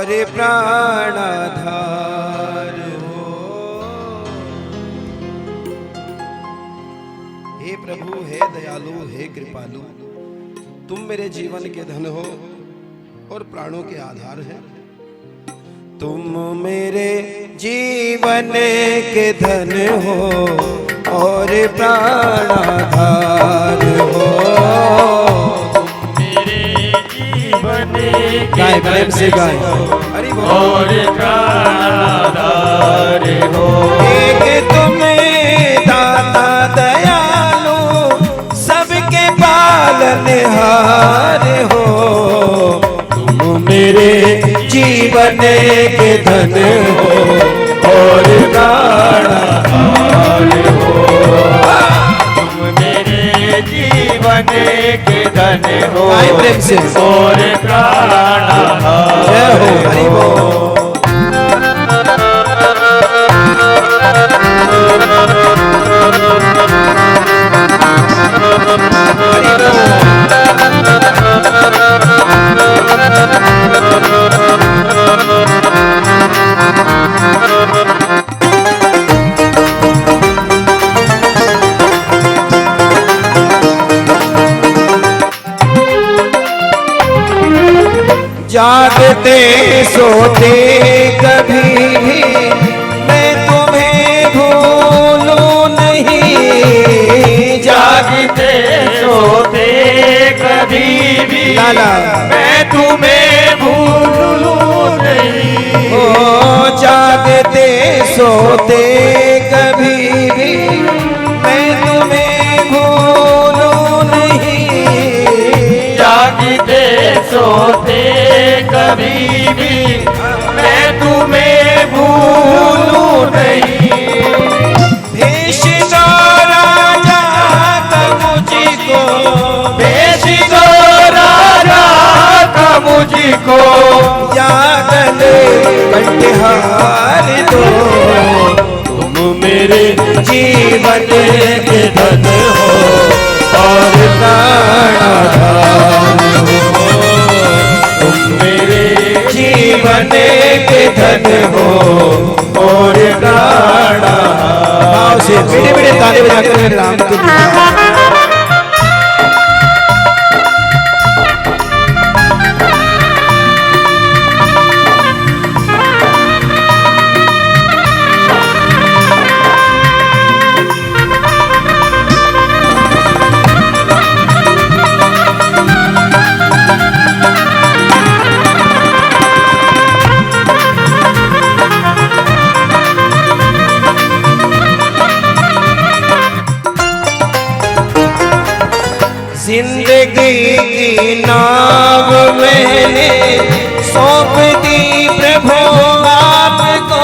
और प्राणाधार हो। हे प्रभु, हे दयालु, हे कृपालु, तुम मेरे जीवन के धन हो और प्राणों के आधार है। तुम मेरे जीवन के धन हो और प्राणाधार हो। गाय प्रेम से गाय और प्राणाधार हो। एक तुम दाता दयालु, सबके पालनहार हो। तुम मेरे जीवन के धन हो और प्राणाधार हो। तुम मेरे जीवन के धन हो प्रेम से और प्राणाधार जय हो। हरि बोल। जागते सोते कभी भी मैं तुम्हें भूलूं नहीं। जागते सोते कभी भी लाला मैं तुम्हें भूलूं नहीं। ओ जागते सोते कभी भी मैं तुम्हें भूलूं नहीं। जागते सोते कभी भी मैं तुम्हें भूलूं नहीं। भेष दो राजा का मुझको, भेष दो राजा का मुझको, या गले कंठहार दो। तुम मेरे जीवन के धन हो और प्राणाधार हो। तुम मेरे जीवन के धन हो और प्राणाधार। भाव से बड़े बड़े ताले बजाकर मेरे राम के जिंदगी की नाव मैंने सौंप दी प्रभु आपको।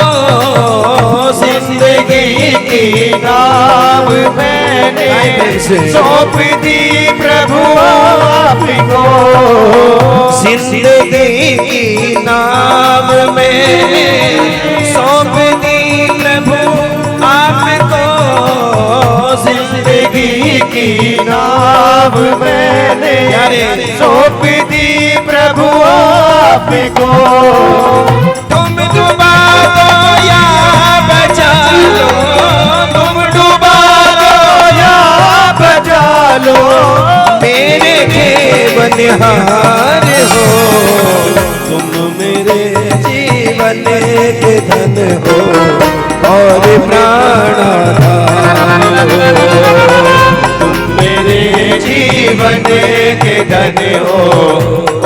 जिंदगी की नाम मैंने सौंप दी प्रभु आपको। जिंदगी की नाव मैंने सौंप दी प्रभु आपको। जिंदगी की नाम मैंने सौंप दी प्रभु आपको। तुम डुबा दो या बचा लो, तुम डुबा दो या बचा लो, मेरे बनिहार हो। तुम मेरे जीवन के धन हो और प्राणाधार हो। तुम मेरे जीवन के धन हो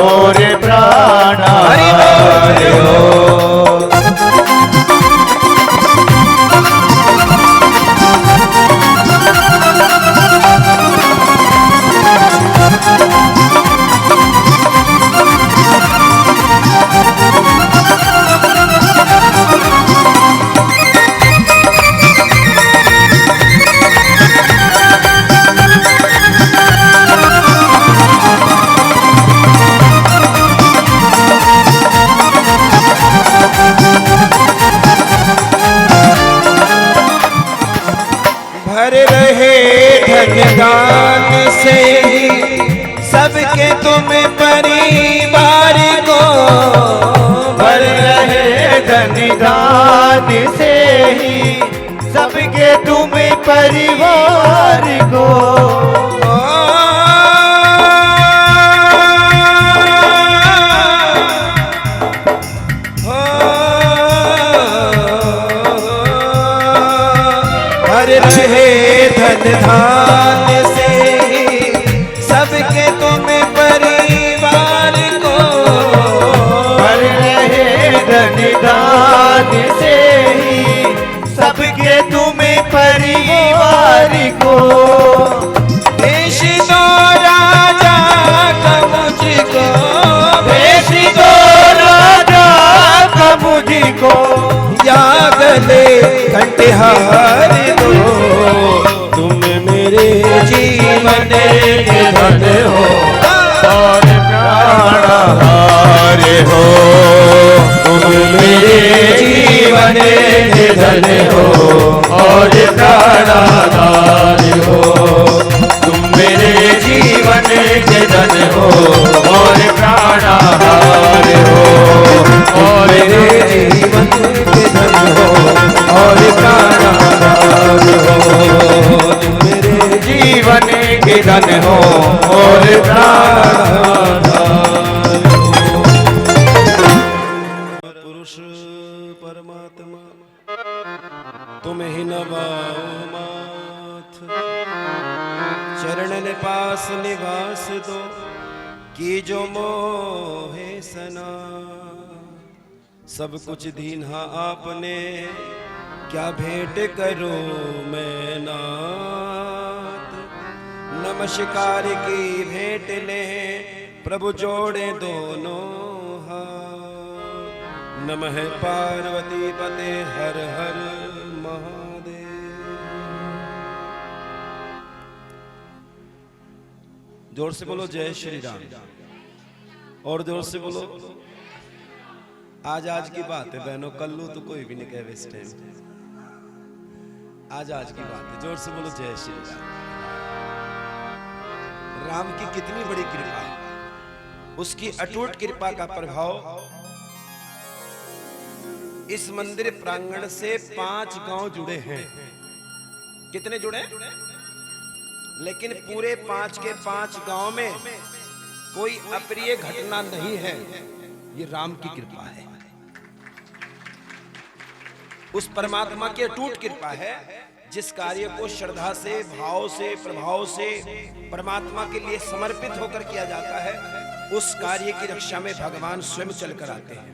और प्राणाधार हो। धनदान से ही सबके तुम परिवार को भर रहे धन दान से ही सबके तुम परिवार को। भर रहे धन धान से ही सबके तुम परिवार को। भर रहे धन दान से ही सबके तुम परिवार को। भेष दो राजा का मुझको, भेष दो राजा का मुझको, या गले कंठहार दो। तुम मेरे जीवन के धन हो और प्राणहार हो। तुम मेरे जीवन के धन हो और प्राणहार हो। तुम मेरे जीवन के धन हो और प्राणहार हो। और मेरे जीवन के धन हो और प्राणहार हो। तुम मेरे जीवन के धन हो और प्राणहार हो। पुरुष परमात्मा तुम ही नवाओ माथ। चरणन पास निवास दो की जो मोहे सना। सब कुछ दीन्हा आपने क्या भेंट करो मैं नाथ। नमस्कार की भेंट ले प्रभु जोड़े दोनों हाथ। नमः पार्वती पते हर हर महादेव। जोर से बोलो जय श्री राम। और जोर से बोलो आज की बात है बहनों, कल्लू तो कोई भी नहीं कहे इस टाइम। आज की बात है, जोर से बोलो जय श्री राम। राम की कितनी बड़ी कृपा है, उसकी अटूट कृपा का प्रभाव इस मंदिर प्रांगण से 5 गांव जुड़े हैं। कितने जुड़े? लेकिन पूरे 5 के 5 गांव में कोई अप्रिय घटना नहीं है। ये राम की कृपा है, उस परमात्मा की अटूट कृपा है। जिस कार्य को श्रद्धा से, भाव से, प्रभाव से परमात्मा के लिए समर्पित होकर किया जाता है, उस कार्य की रक्षा में भगवान स्वयं चलकर आते हैं।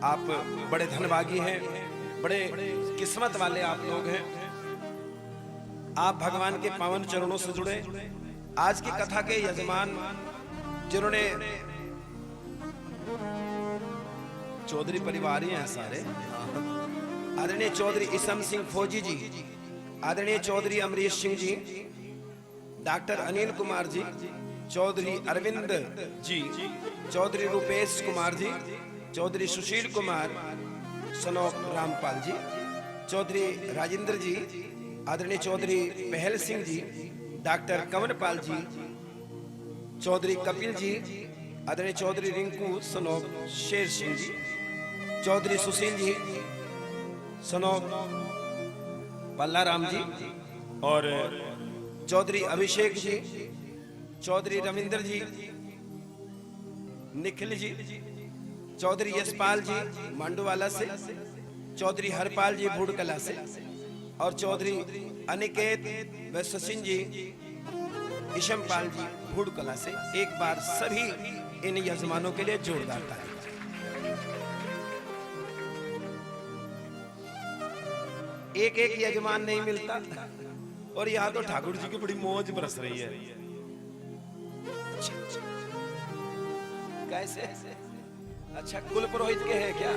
आप बड़े धनभागी हैं, बड़े किस्मत वाले आप लोग हैं। आप भगवान के पावन चरणों से जुड़े। आज की कथा के यजमान जिन्होंने चौधरी परिवार ही हैं सारे। आदरणीय चौधरी ईसम सिंह फौजी जी, आदरणीय चौधरी अमरीश सिंह जी, डॉक्टर अनिल कुमार जी, चौधरी अरविंद जी, चौधरी रूपेश कुमार जी, चौधरी सुशील कुमार सनोक रामपाल जी, चौधरी राजेंद्र जी, आदरणीय चौधरी पहल सिंह जी, डॉक्टर कंवरपाल जी, चौधरी कपिल जी, आदरणीय चौधरी रिंकू सनोक शेर सिंह जी, चौधरी सुशील जी सनोक पल्लाराम जी, और चौधरी अभिषेक जी, चौधरी रविंद्र जी, निखिल जी, चौधरी यशपाल जी मांडूवाला से, चौधरी हरपाल जी भूड़कला से, और चौधरी अनिकेत व सचिन जी ईशमपाल जी भूड़कला से। एक बार सभी इन यजमानों के लिए जोरदार ताली। एक यजमान नहीं मिलता, और यहाँ तो ठाकुर जी की बड़ी मौज बरस रही है। कैसे? अच्छा, कुल पुरोहित के हैं क्या?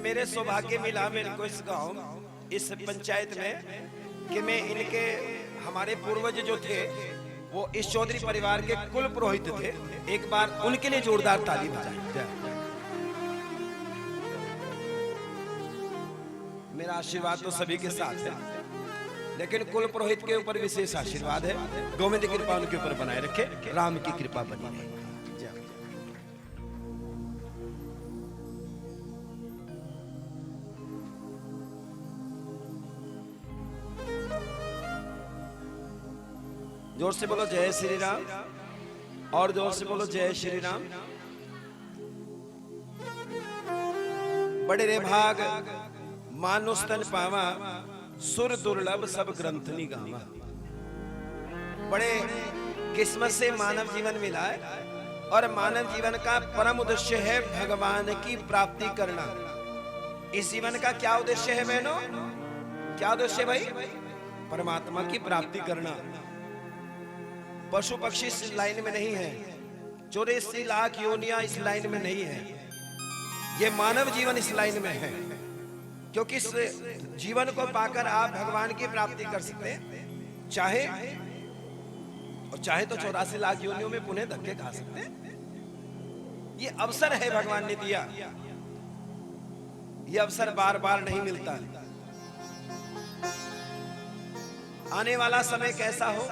मेरे सौभाग्य मिला मेरे को इस गांव, इस पंचायत में, कि मैं इनके, हमारे पूर्वज जो थे वो इस चौधरी परिवार के कुल पुरोहित थे। एक बार उनके लिए जोरदार ताली बजाएं। मेरा आशीर्वाद तो सभी के साथ है, लेकिन कुल पुरोहित के ऊपर विशेष आशीर्वाद है। गोविंद की कृपा उनके ऊपर बनाए रखे, राम की कृपा बनी रहे। जोर से बोलो जय श्री राम, और जोर से बोलो जय श्री राम। बड़े रे भाग मानुष तन पावा, सुर दुर्लभ सब ग्रंथनी गावा। बड़े किस्मत से मानव जीवन मिला है, और मानव जीवन का परम उद्देश्य है भगवान की प्राप्ति करना। इस जीवन का क्या उद्देश्य है बहनों? क्या उद्देश्य है भाई? परमात्मा की प्राप्ति करना। पशु पक्षी इस लाइन में नहीं है, 84 लाख योनियां इस लाइन में नहीं है, ये मानव जीवन इस लाइन में है। क्योंकि इस जीवन को पाकर आप भगवान की प्राप्ति कर सकते हैं, चाहे तो 84 लाख योनियों में पुनः धक्के खा सकते हैं। ये अवसर है भगवान ने दिया, ये अवसर बार बार नहीं मिलता। आने वाला समय कैसा हो,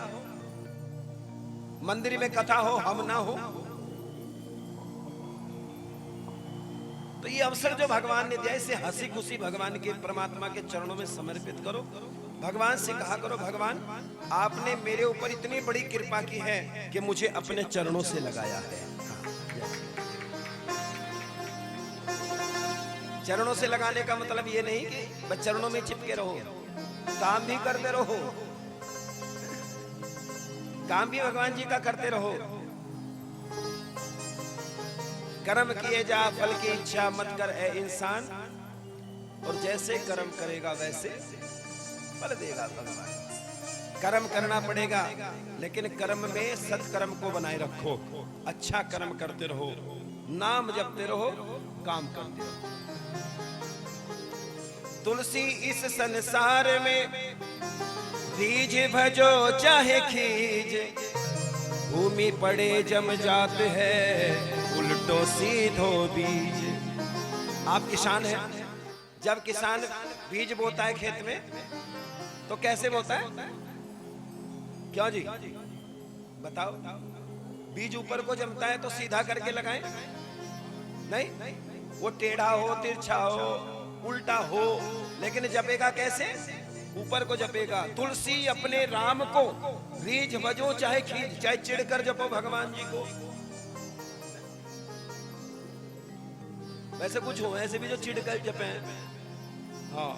मंदिर में कथा हो हम ना हो, तो ये अवसर जो भगवान ने दिया, इसे हंसी खुशी भगवान के परमात्मा के चरणों में समर्पित करो। भगवान से कहा करो, भगवान आपने मेरे ऊपर इतनी बड़ी कृपा की है कि मुझे अपने चरणों से लगाया है। चरणों से लगाने का मतलब ये नहीं कि बस चरणों में चिपके रहो, काम भी करते रहो, काम भी भगवान जी का करते रहो। कर्म किए जा फल की इच्छा मत कर ए इंसान, और जैसे कर्म करेगा वैसे फल देगा भगवान। कर्म करना पड़ेगा, लेकिन कर्म में सत्कर्म को बनाए रखो, अच्छा कर्म करते रहो, नाम जपते रहो, काम करते रहो। तुलसी इस संसार में बीज भजो चाहे खीज, भूमि पड़े जम जात है उल्टो सीधो बीज। आप किसान हैं, जब किसान बीज बोता है खेत में तो कैसे बोता है? क्यों जी बताओ? बीज ऊपर को जमता है तो सीधा करके लगाएं? नहीं, वो टेढ़ा हो, तिरछा हो, उल्टा हो, लेकिन जपेगा कैसे? ऊपर को जपेगा। तुलसी अपने राम को रीझ भजो चाहे खींच, चाहे चिढ़कर जपो भगवान जी को। वैसे कुछ हो, ऐसे भी जो चिढ़कर जपे, हाँ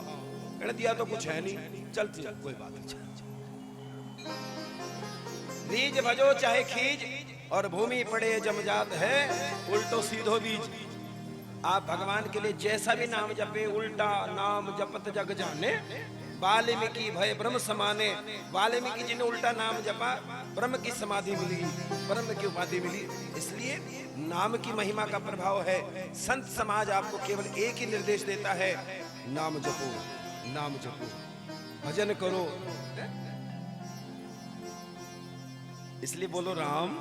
कह दिया तो कुछ है नहीं, चल कोई बात नहीं। रीझ भजो चाहे खींच, और भूमि पड़े जमजात है उल्टो सीधो बीज। आप भगवान के लिए जैसा भी नाम जपे, उल्टा नाम जपत जग जाने, वाल्मीकि भय ब्रह्म समाने। वाल्मीकि जी ने उल्टा नाम जपा, ब्रह्म की समाधि मिली, ब्रह्म की उपाधि मिली। इसलिए नाम की महिमा का प्रभाव है। संत समाज आपको केवल एक ही निर्देश देता है, नाम जपो, नाम जपो, भजन करो। इसलिए बोलो राम,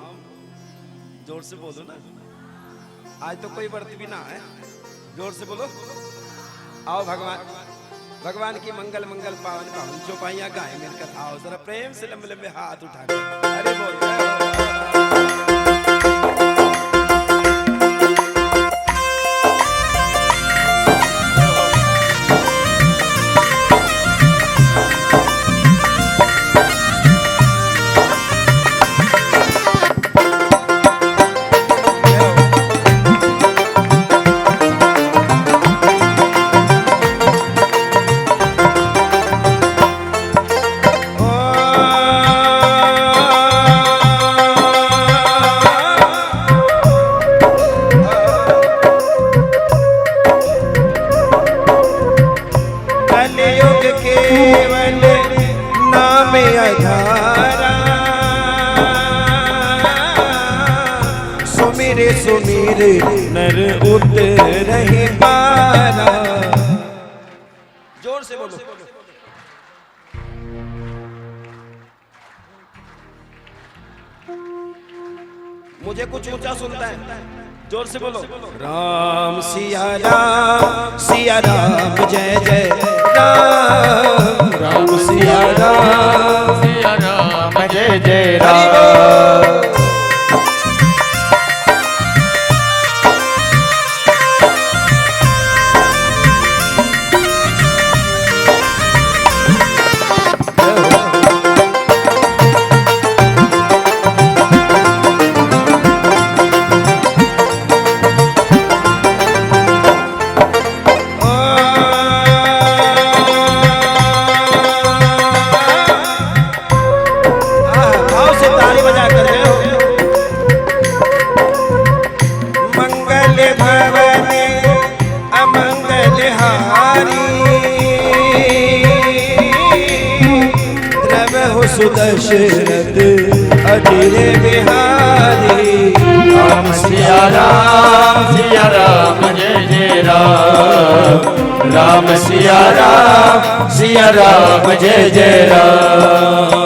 जोर से बोलो ना। आज तो कोई व्रत भी ना है, जोर से बोलो। आओ भगवान की मंगल मंगल पावन पावन चौपाइयां गाएं मिलकर। आओ जरा प्रेम से लंबे लंबे हाथ उठा के अरे बोल। सुमिरे नर उतरहि पारा। जोर से बोलो। मुझे कुछ ऊंचा सुनता है, जोर से बोलो। राम सिया राम जय जय राम, राम सिया राम जय जय राम। भवन अमंगलहारी द्रवहु सुदशरथ अजिर बिहारी राम सिया राम जय जय राम राम सिया राम जय जय राम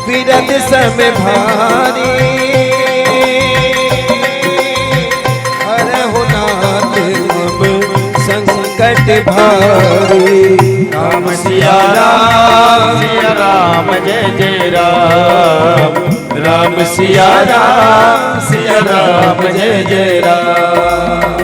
विरद सम भारी हरहु नाथ मम संकट भारी राम सिया राम जय जय राम राम सिया राम जय जय राम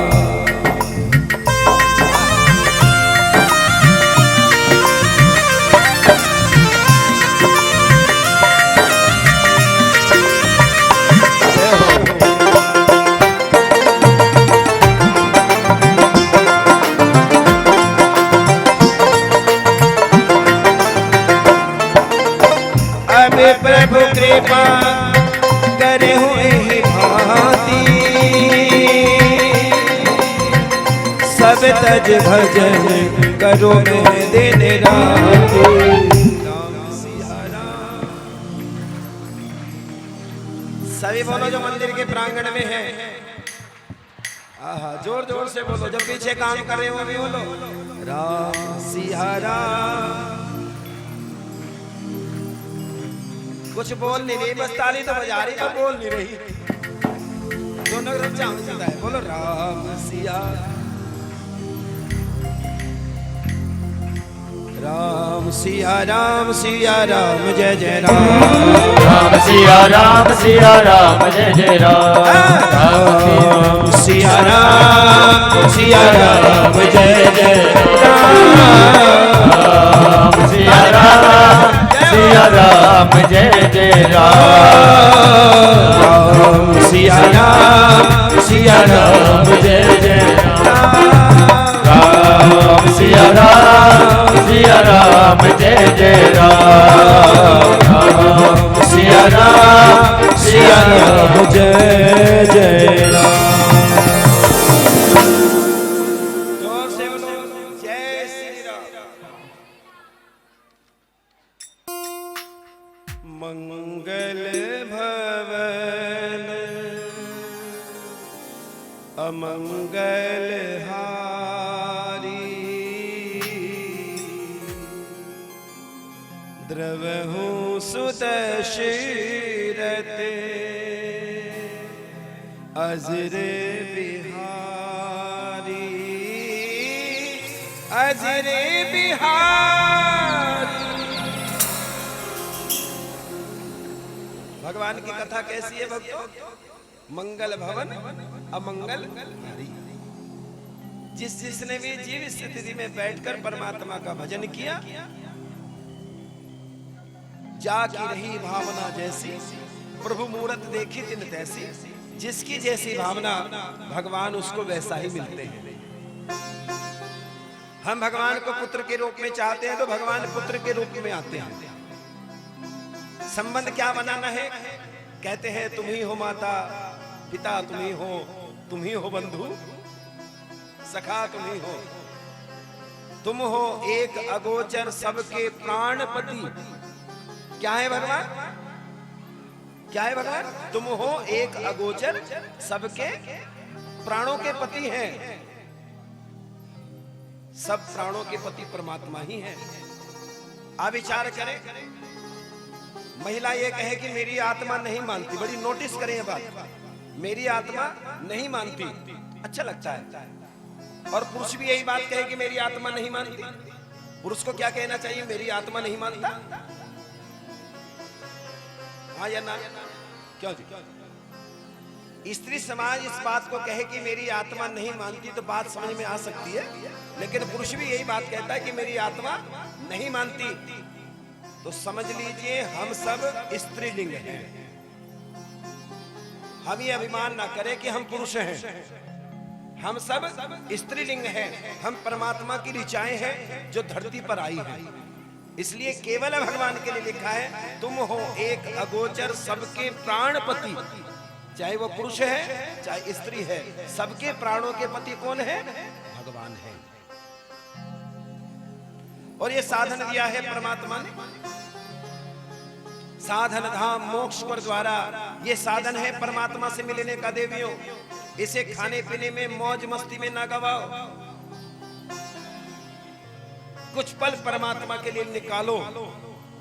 प्रभु कृपा करे हुए ही भांति सब तज भजन करो मैं दिन रात सभी बोलो जो मंदिर के प्रांगण में है आहा जोर जोर से बोलो जो पीछे काम कर रहे हो भी बोलो राम सिया राम कुछ बोल नहीं रही बस ताली तो बजा रही तो बोल नहीं रही दोनों तरफ चाहता है बोलो राम सिया राम जय जय राम राम सिया राम जय जय राम राम सिया राम जय जय राम सिया राम जय जय राम सिया राम जय जय राम सिया राम जय जय राम सिया राम जय जय राम जोर से बोलो जय श्री राम मंगल भवन अमंगल हारी द्रवहु सुदशरथ अजर बिहारी भगवान की कथा कैसी है भक्तों मंगल भवन अमंगल हारी जिसने भी जीव स्थिति में बैठकर परमात्मा का भजन किया जाकी रही भावना जैसी प्रभु मूरत देखी तिन तैसी जिसकी जैसी भावना भगवान उसको वैसा ही मिलते हैं हम भगवान को पुत्र के रूप में चाहते हैं तो भगवान पुत्र के रूप में आते हैं संबंध क्या बनाना है कहते हैं तुम ही हो माता पिता तुम ही हो बंधु सखा तुम हो एक अगोचर सबके प्राणपति क्या है भगवान तुम हो एक अगोचर सबके प्राणों के पति हैं सब प्राणों के पति परमात्मा ही हैं आप विचार करें महिला ये कहे कि मेरी आत्मा नहीं मानती बड़ी नोटिस करें ये बात मेरी आत्मा नहीं मानती अच्छा लगता है और पुरुष भी यही बात कहे कि मेरी आत्मा नहीं मानती पुरुष को क्या कहना चाहिए मेरी आत्मा नहीं मानता हाँ या ना क्यों जी स्त्री समाज इस बात को कहे कि मेरी आत्मा नहीं मानती तो बात समझ में आ सकती है, लेकिन पुरुष भी यही बात कहता है कि मेरी आत्मा नहीं मानती, तो समझ लीजिए हम सब स्त्रीलिंग हैं। हम ये अभिमान ना करें कि हम पुरुष हैं, हम सब स्त्रीलिंग हैं। हम परमात्मा की ऋचाएं हैं जो धरती पर आई हैं। इसलिए केवल भगवान के लिए लिखा है, तुम हो एक अगोचर सबके प्राणपति। चाहे वो पुरुष है चाहे स्त्री है, सबके प्राणों के पति कौन है? भगवान है। और ये साधन दिया है परमात्मा ने, साधन धाम मोक्ष पर द्वारा। ये साधन है परमात्मा से मिलने का देवियों। इसे खाने पीने में मौज मस्ती में ना गवाओ, कुछ पल परमात्मा के लिए निकालो।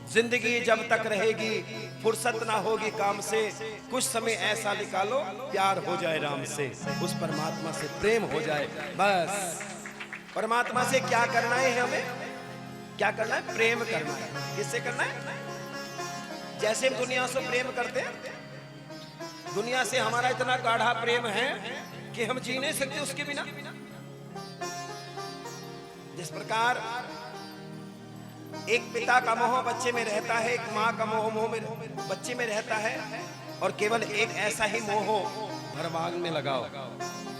जिंदगी जब तक रहेगी फुर्सत ना होगी काम से, कुछ समय ऐसा निकालो प्यार हो जाए राम से, उस परमात्मा से प्रेम हो जाए। बस परमात्मा से क्या करना है? हमें क्या करना है? प्रेम करना है। किससे करना है? जैसे हम दुनिया से प्रेम करते हैं, दुनिया से हमारा इतना गाढ़ा प्रेम है कि हम जी नहीं सकते उसके बिना। जिस प्रकार एक पिता का मोह बच्चे में रहता है, एक माँ का मोह में बच्चे में रहता है, और केवल एक ऐसा ही मोह भरमाग में लगाओ।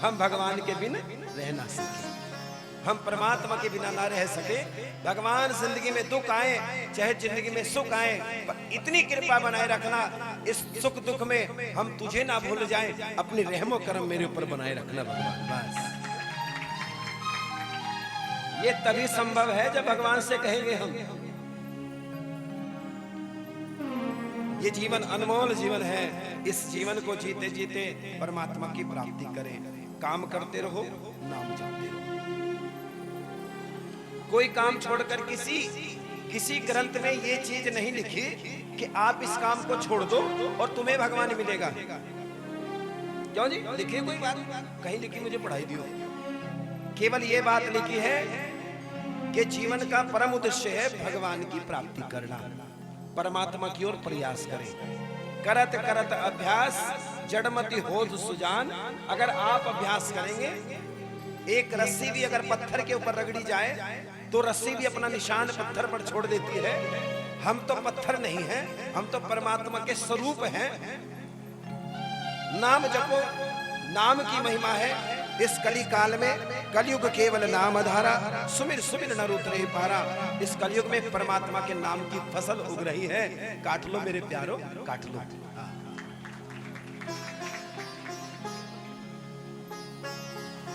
हम भगवान के बिन रह ना सके, हम परमात्मा के बिना ना रह सके। भगवान जिंदगी में दुख आए चाहे जिंदगी में सुख आए, पर इतनी कृपा बनाए रखना इस सुख दुख में हम तुझे ना भूल जाएं, अपनी रहमो करम मेरे ऊपर बनाए रखना भगवान। बस ये तभी संभव है जब भगवान से कहेंगे हम। ये जीवन अनमोल जीवन है, इस जीवन को जीते जीते परमात्मा की प्राप्ति करें। काम करते रहो, नाम जपते रहो। कोई काम छोड़कर किसी ग्रंथ में ये चीज नहीं लिखी कि आप इस काम को छोड़ दो और तुम्हें भगवान मिलेगा। क्यों जी? लिखी कोई बात? कहीं लिखी? मुझे पढ़ाई दियो। केवल ये बात लिखी है कि जीवन का परम उद्देश्य है भगवान की प्राप्ति करना, परमात्मा की ओर प्रयास करें। करत करत अभ्यास जड़मति होत सुजान। अगर आप अभ्यास करेंगे, एक रस्सी भी अगर पत्थर के ऊपर रगड़ी जाए तो रस्सी भी अपना निशान पत्थर पर छोड़ देती है। हम तो पत्थर नहीं हैं, हम तो परमात्मा के स्वरूप हैं। नाम जपो, नाम की महिमा है। इस कली काल में कलयुग केवल नाम आधारा, सुमिर सुमिर नर उतरे पारा। इस कलयुग में परमात्मा के नाम की फसल उग रही है। काट लो मेरे प्यारो, काट लो।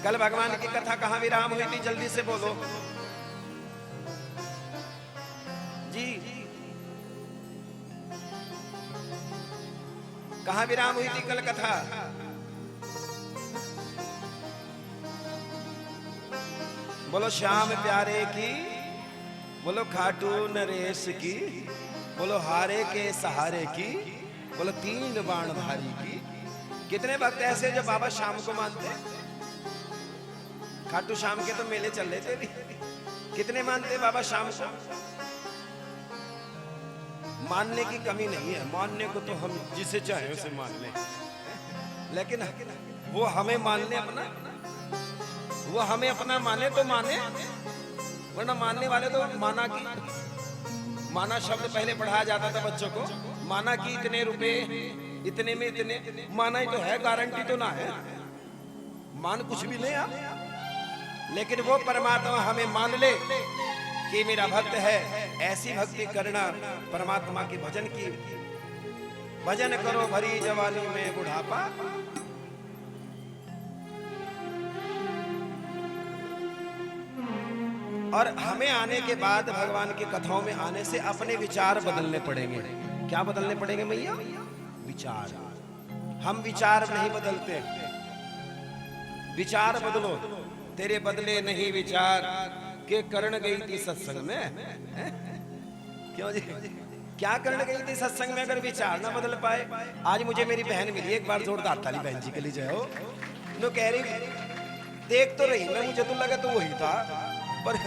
कल भगवान की कथा कहाँ विराम हुई थी? जल्दी से बोलो जी। कहाँ विराम हुई थी कल कथा? बोलो श्याम प्यारे की, बोलो खाटू नरेश की, बोलो हारे के सहारे की, बोलो तीन बाण धारी की। कितने भक्त ऐसे जो बाबा श्याम को मानते? खाटू श्याम के तो मेले चल रहे थे भी। कितने मानते बाबा श्याम को? मानने की कमी नहीं है, मानने को तो हम जिसे चाहे उसे मान लें, लेकिन वो हमें मानने अपना, वो हमें अपना माने तो माने, वरना मानने वाले तो माना की, माना शब्द पहले पढ़ाया जाता था बच्चों को। माना की इतने रुपए, इतने में इतने, माना ही तो है, गारंटी तो ना है। मान कुछ भी नहीं आप, लेकिन वो परमात्मा हमें मान ले कि मेरा भक्त है। ऐसी भक्ति करना, परमात्मा के भजन की। भजन करो भरी जवानी में बुढ़ापा, और हमें आने के बाद भगवान की कथाओं में आने से अपने विचार बदलने पड़ेंगे। क्या बदलने पड़ेंगे मैया? विचार। हम विचार नहीं बदलते, विचार बदलो। तेरे बदले नहीं विचार के करण गई थी सत्संग में। क्यों जी? क्या करण गई थी सत्संग में अगर विचार ना बदल पाए? आज मुझे मेरी बहन मिली, एक बार जोरदार ताली बहन जी के लिए जाओ। नो कह रही, देख तो रही मैं, मुझे तो लगा तो वही था, पर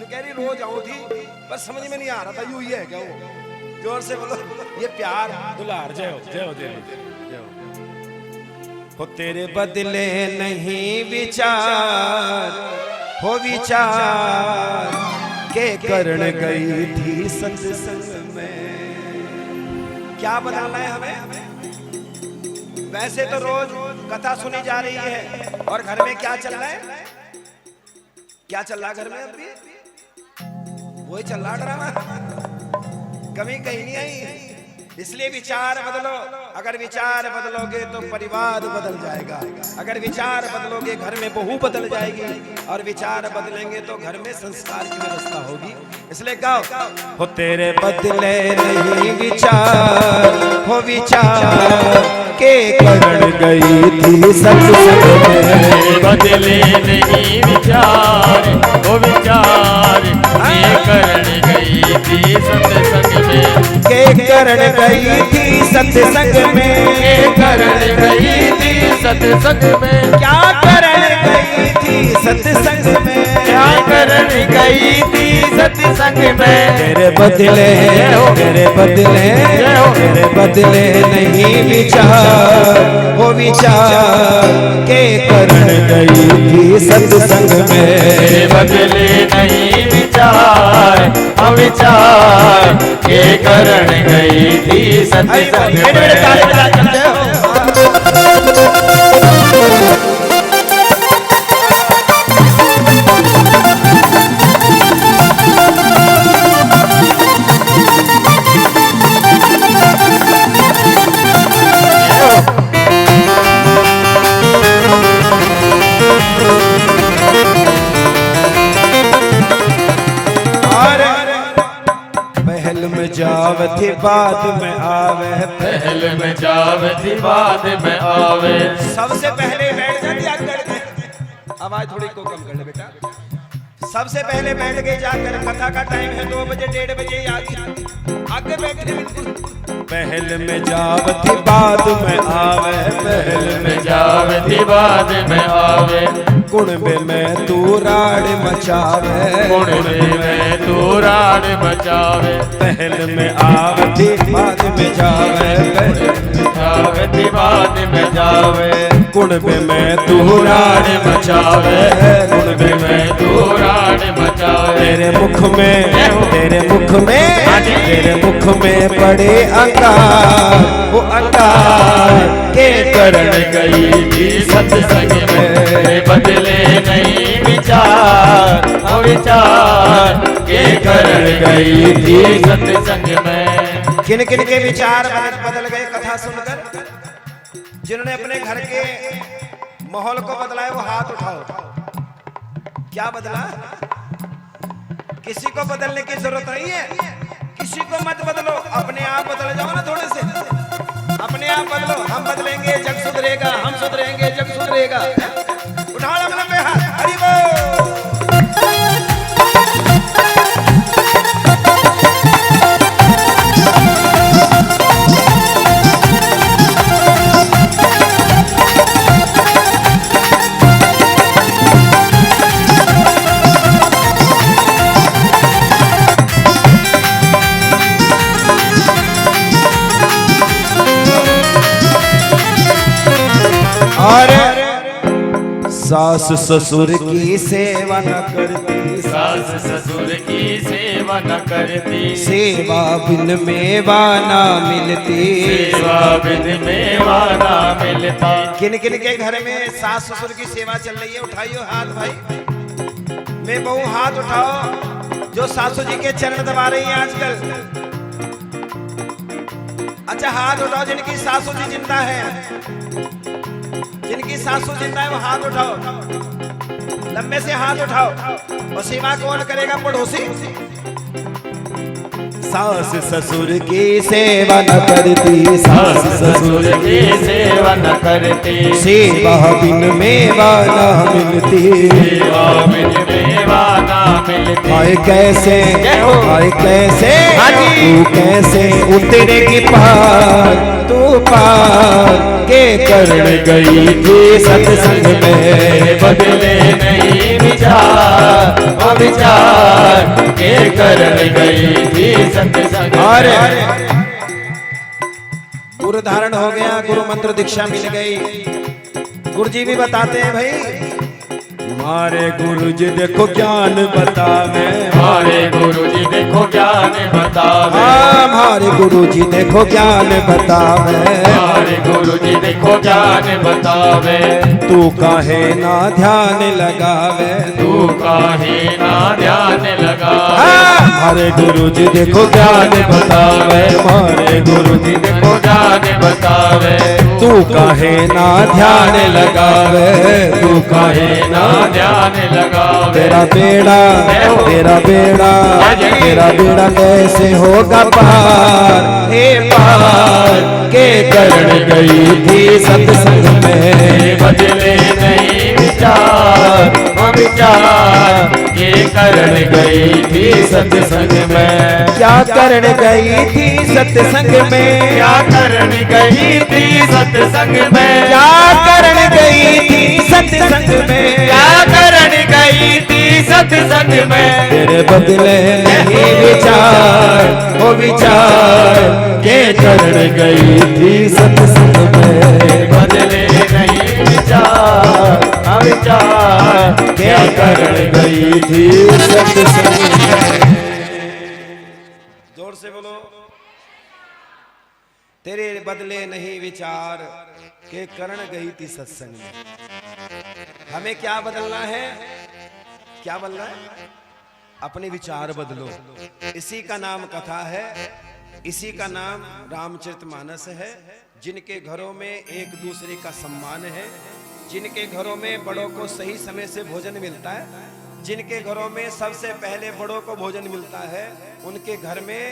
कह रही रोज आऊं थी, बस समझ में नहीं आ रहा था यूं ही है क्या वो। जोर से बोलो, ये प्यार। दुलार जय हो जय हो जय हो जय हो। हो तेरे बदले नहीं विचार, हो विचार के करण गई थी सत्संग में। क्या बदलना है हमें? वैसे तो रोज कथा सुनी जा रही है, और घर में क्या चल रहा है? क्या चल रहा है घर में? अभी वही चल रहा ड्रामा, कमी कहीं नहीं आई। इसलिए विचार बदलो। अगर विचार बदलोगे तो परिवार बदल जाएगा, अगर विचार बदलोगे घर में बहू बदल जाएगी, और विचार बदलेंगे तो घर में संस्कार की व्यवस्था होगी। इसलिए गाओ, हो तेरे बदले नहीं विचार, हो विचार के करण गई थी सत्संग में। बदले नहीं विचार, वो विचार के करण गई थी सत्संग में। के करण गई थी सत्संग में, के करण गई थी सत्संग में। क्या करण गई थी सत्संग में, क्या करण गई थी सत्संग में। तेरे बदले, तेरे बदले, तेरे बदले नहीं विचार, वो विचार के करण गई थी सत्संग में। तेरे बदले नहीं विचार, अविचार के करण गई थी सत्संग में। पहल में जावती बाद में आवे, पहल में जावती बाद में आवे। सबसे पहले बैठ जाती आकर के, आवाज थोड़ी को कम कर ले बेटा। सबसे पहले बैठ गए जाकर, कथा का टाइम है 2 बजे 1:30 बजे आगे बैठ रहे। पहल में जावती बाद में आवे, पहल में जावती बाद में आवे। कुणबे में तू राड़ मचावे, कुणबे में तू राड़ मचावे। पहल में आवती बाद में जावे, जावती बाद में जावे। कुणबे में तू राड़ मचावे, कुणबे में तू राड़ मचावे। तेरे मुख में, तेरे मुख में, तेरे मुख में पड़े अंगार, वो अंगार के करण गई थी सत्संग में। बदले नहीं विचार, अविचार के करण गई थी सत्संग में। किन किन के विचार बदल गए कथा सुनकर? जिन्होंने अपने घर के माहौल को बदला है वो हाथ उठाओ। क्या बदला? किसी को बदलने की जरूरत नहीं है, किसी को मत बदलो, अपने आप बदल जाओ ना थोड़े से। अपने आप बदलो, हम बदलेंगे जग सुधरेगा, हम सुधरेंगे जग सुधरेगा। उठाओ लंबे हाथ, हरि बोल। सास ससुर की सेवा न करती, सास ससुर की सेवा न करती। सेवा बिन मेवा ना मिलती, सेवा बिन मेवा ना मिलती। किन किन के घर में सास ससुर की सेवा चल रही है? उठाइयो हाथ भाई, मैं बहू हाथ उठाओ जो सासू जी के चरण दबा रही हैं आजकल। अच्छा हाथ उठाओ जिनकी सासू जी जिंदा है, जिनकी सासू जिंदा है वो हाथ उठाओ, लंबे से हाथ उठाओ। और सेवा कौन करेगा? पड़ोसी। सास ससुर की सेवा न करती, सास ससुर की सेवा न करती। सेवा बिन मेवा न मिलती, सेवा बिन मेवा न मिलती। आए कैसे, आए कैसे, तू कैसे उतरेगी पार, तू पार के करण गई थी सत्संग में। बदले नहीं विचार, विचार के करण गई थी सत्संग में। गुरु धारण हो गया, गुरु मंत्र दीक्षा मिल गई। गुरु जी भी बताते हैं भाई, हमारे गुरु जी देखो ज्ञान बतावे, हमारे गुरु जी देखो ज्ञान बतावे, हमारे गुरु जी देखो ज्ञान बतावे, हमारे गुरु जी देखो ज्ञान बतावे। तू काहे ना ध्यान लगावे, तू काहे ना ध्यान लगावे, हमारे गुरु जी देखो ज्ञान बतावे, हमारे गुरु जी देखो ज्ञान बतावे। तू काहे ना ध्यान लगावे, तू काहे ना ध्यान लगावे। तेरा बेड़ा तेरा बेड़ा तेरा बेड़ा कैसे होगा पार, हे पार के करण गई थी सत्संग में, बदले नहीं विचार विचार ये करण गई थी सत्संग में। क्या करण गई थी सत्संग में, क्या करण गई थी सत्संग में, क्या करण गई थी सत्संग में, क्या करण गई थी सत्संग में। तेरे बदले नहीं विचार, वो विचार के करण गई थी सत्संग में, बदले नहीं विचार विचार क्या करण गई थी सत्संग में। जोर से बोलो, तेरे बदले नहीं विचार के करण गई थी सत्संग में। हमें क्या बदलना है, क्या बदलना है? अपने विचार बदलो। इसी का नाम कथा है, इसी का नाम रामचरितमानस है। जिनके घरों में एक दूसरे का सम्मान है, जिनके घरों में बड़ों को सही समय से भोजन मिलता है, जिनके घरों में सबसे पहले बड़ों को भोजन मिलता है, उनके घर में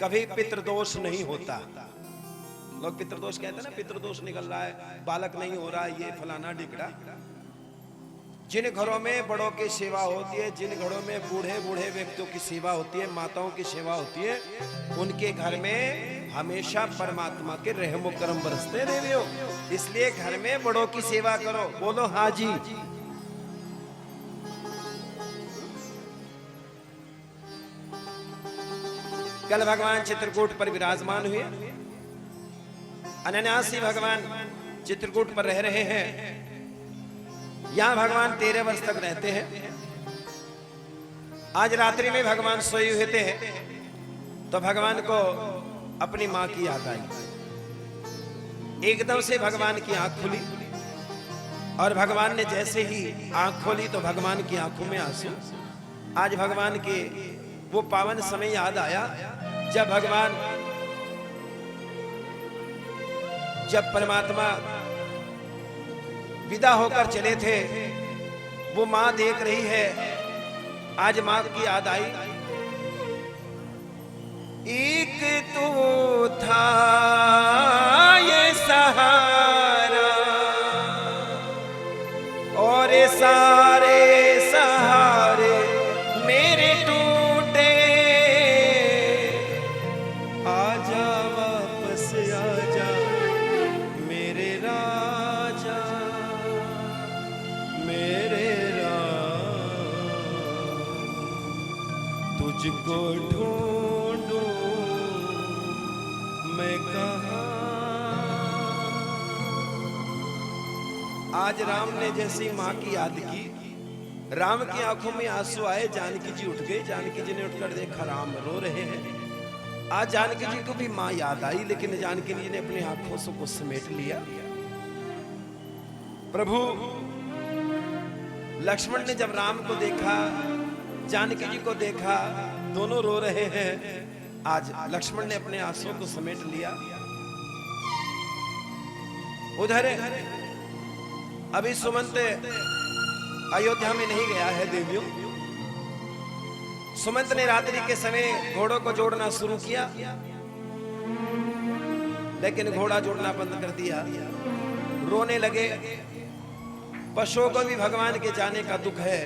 कभी पितृदोष नहीं होता। लोग पितृदोष कहते हैं ना, पितृदोष निकल रहा है, बालक नहीं हो रहा, ये फलाना ढिकड़ा। जिन घरों में बड़ों की सेवा होती है, जिन घरों में बूढ़े बूढ़े व्यक्तियों की सेवा होती है, माताओं की सेवा होती है, उनके घर में हमेशा परमात्मा के रहमो करम बरसते देवियों। इसलिए घर में बड़ों की सेवा करो। बोलो हाँ जी। कल भगवान चित्रकूट पर विराजमान हुए, अनायासी भगवान चित्रकूट पर रह रहे हैं। यहां भगवान 13 वर्ष तक रहते हैं। आज रात्रि में भगवान सोए हुए थे, तो भगवान को अपनी मां की याद आई। एकदम से भगवान की आंख खुली, और भगवान ने जैसे ही आंख खोली तो भगवान की आंखों में आंसू। आज भगवान के वो पावन समय याद आया, जब परमात्मा विदा होकर चले थे। वो मां देख रही है, आज मां की याद आई। एक तो था ये सहारा, और ये सारे सहारे मेरे टूटे। आजा वापस आजा मेरे राजा, मेरे राम, तुझको ढूंढूं मैं कहाँ। आज राम ने जैसी माँ की याद की, राम की आंखों में आंसू आए। जानकी जी उठ गई, जानकी जी ने उठकर देखा राम रो रहे हैं। आज जानकी जी को भी माँ याद आई, लेकिन जानकी जी ने अपनी आंखों से को समेट लिया। प्रभु लक्ष्मण ने जब राम को देखा, जानकी जी को देखा, दोनों रो रहे हैं। आज लक्ष्मण ने अपने आंसुओं को समेट लिया। उधर अभी सुमंत अयोध्या में नहीं गया है देवियों। सुमंत ने रात्रि के समय घोड़ों को जोड़ना शुरू किया, लेकिन घोड़ा जोड़ना बंद कर दिया। रोने लगे। पशुओं को भी भगवान के जाने का दुख है।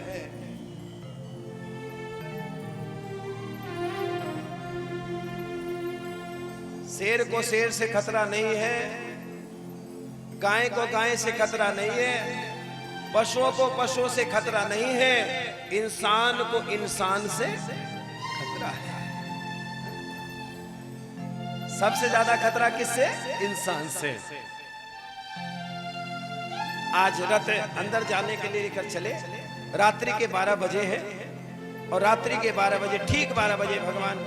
शेर को शेर से खतरा नहीं है, गाय को गाय से खतरा नहीं है, पशुओं को पशुओं से खतरा नहीं है, इंसान को इंसान से खतरा है। सबसे ज्यादा खतरा किससे? इंसान से। आज रथ अंदर जाने के लिए लेकर चले, रात्रि के 12 बजे हैं और रात्रि के 12 बजे, ठीक 12 बजे भगवान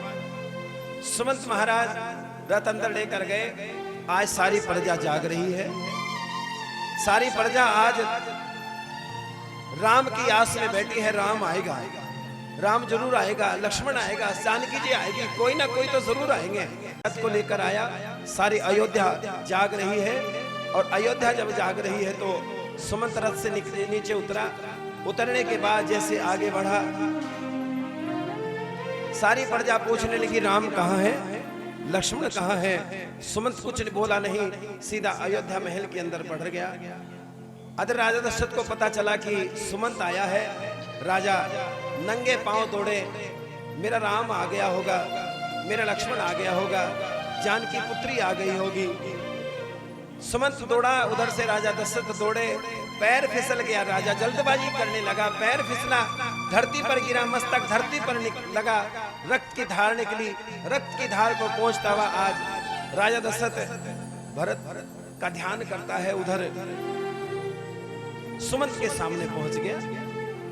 सुमंत महाराज रथ अंदर लेकर गए। आज सारी प्रजा जाग रही है, सारी प्रजा आज राम की आस में बैठी है। राम आएगा, राम जरूर आएगा, लक्ष्मण आएगा, जानकी जी आएगी, कोई ना कोई तो जरूर आएंगे। रथ को लेकर आया, सारी अयोध्या जाग रही है। और अयोध्या जब जाग रही है तो सुमंत रथ से नीचे उतरा। उतरने के बाद जैसे आगे बढ़ा, सारी प्रजा पूछने लगी राम कहाँ है, लक्ष्मण कहाँ है। सुमंत कुछ बोला नहीं, सीधा अयोध्या महल के अंदर बढ़ गया। अदर राजा दशरथ को पता चला कि सुमंत आया है। राजा नंगे पांव दौड़े, मेरा राम आ गया होगा, मेरा लक्ष्मण आ गया होगा, जानकी पुत्री आ गई होगी। सुमंत दौड़ा, उधर से राजा दशरथ दौड़े, पैर फिसल गया। राजा जल्दबाजी करने लगा, पैर फिसला, धरती पर गिरा, मस्तक धरती पर लगा, रक्त की धार निकली। रक्त की धार को पहुंचता हुआ आज राजा दशरथ भरत का ध्यान करता है, उधर सुमंत के सामने पहुंच गया।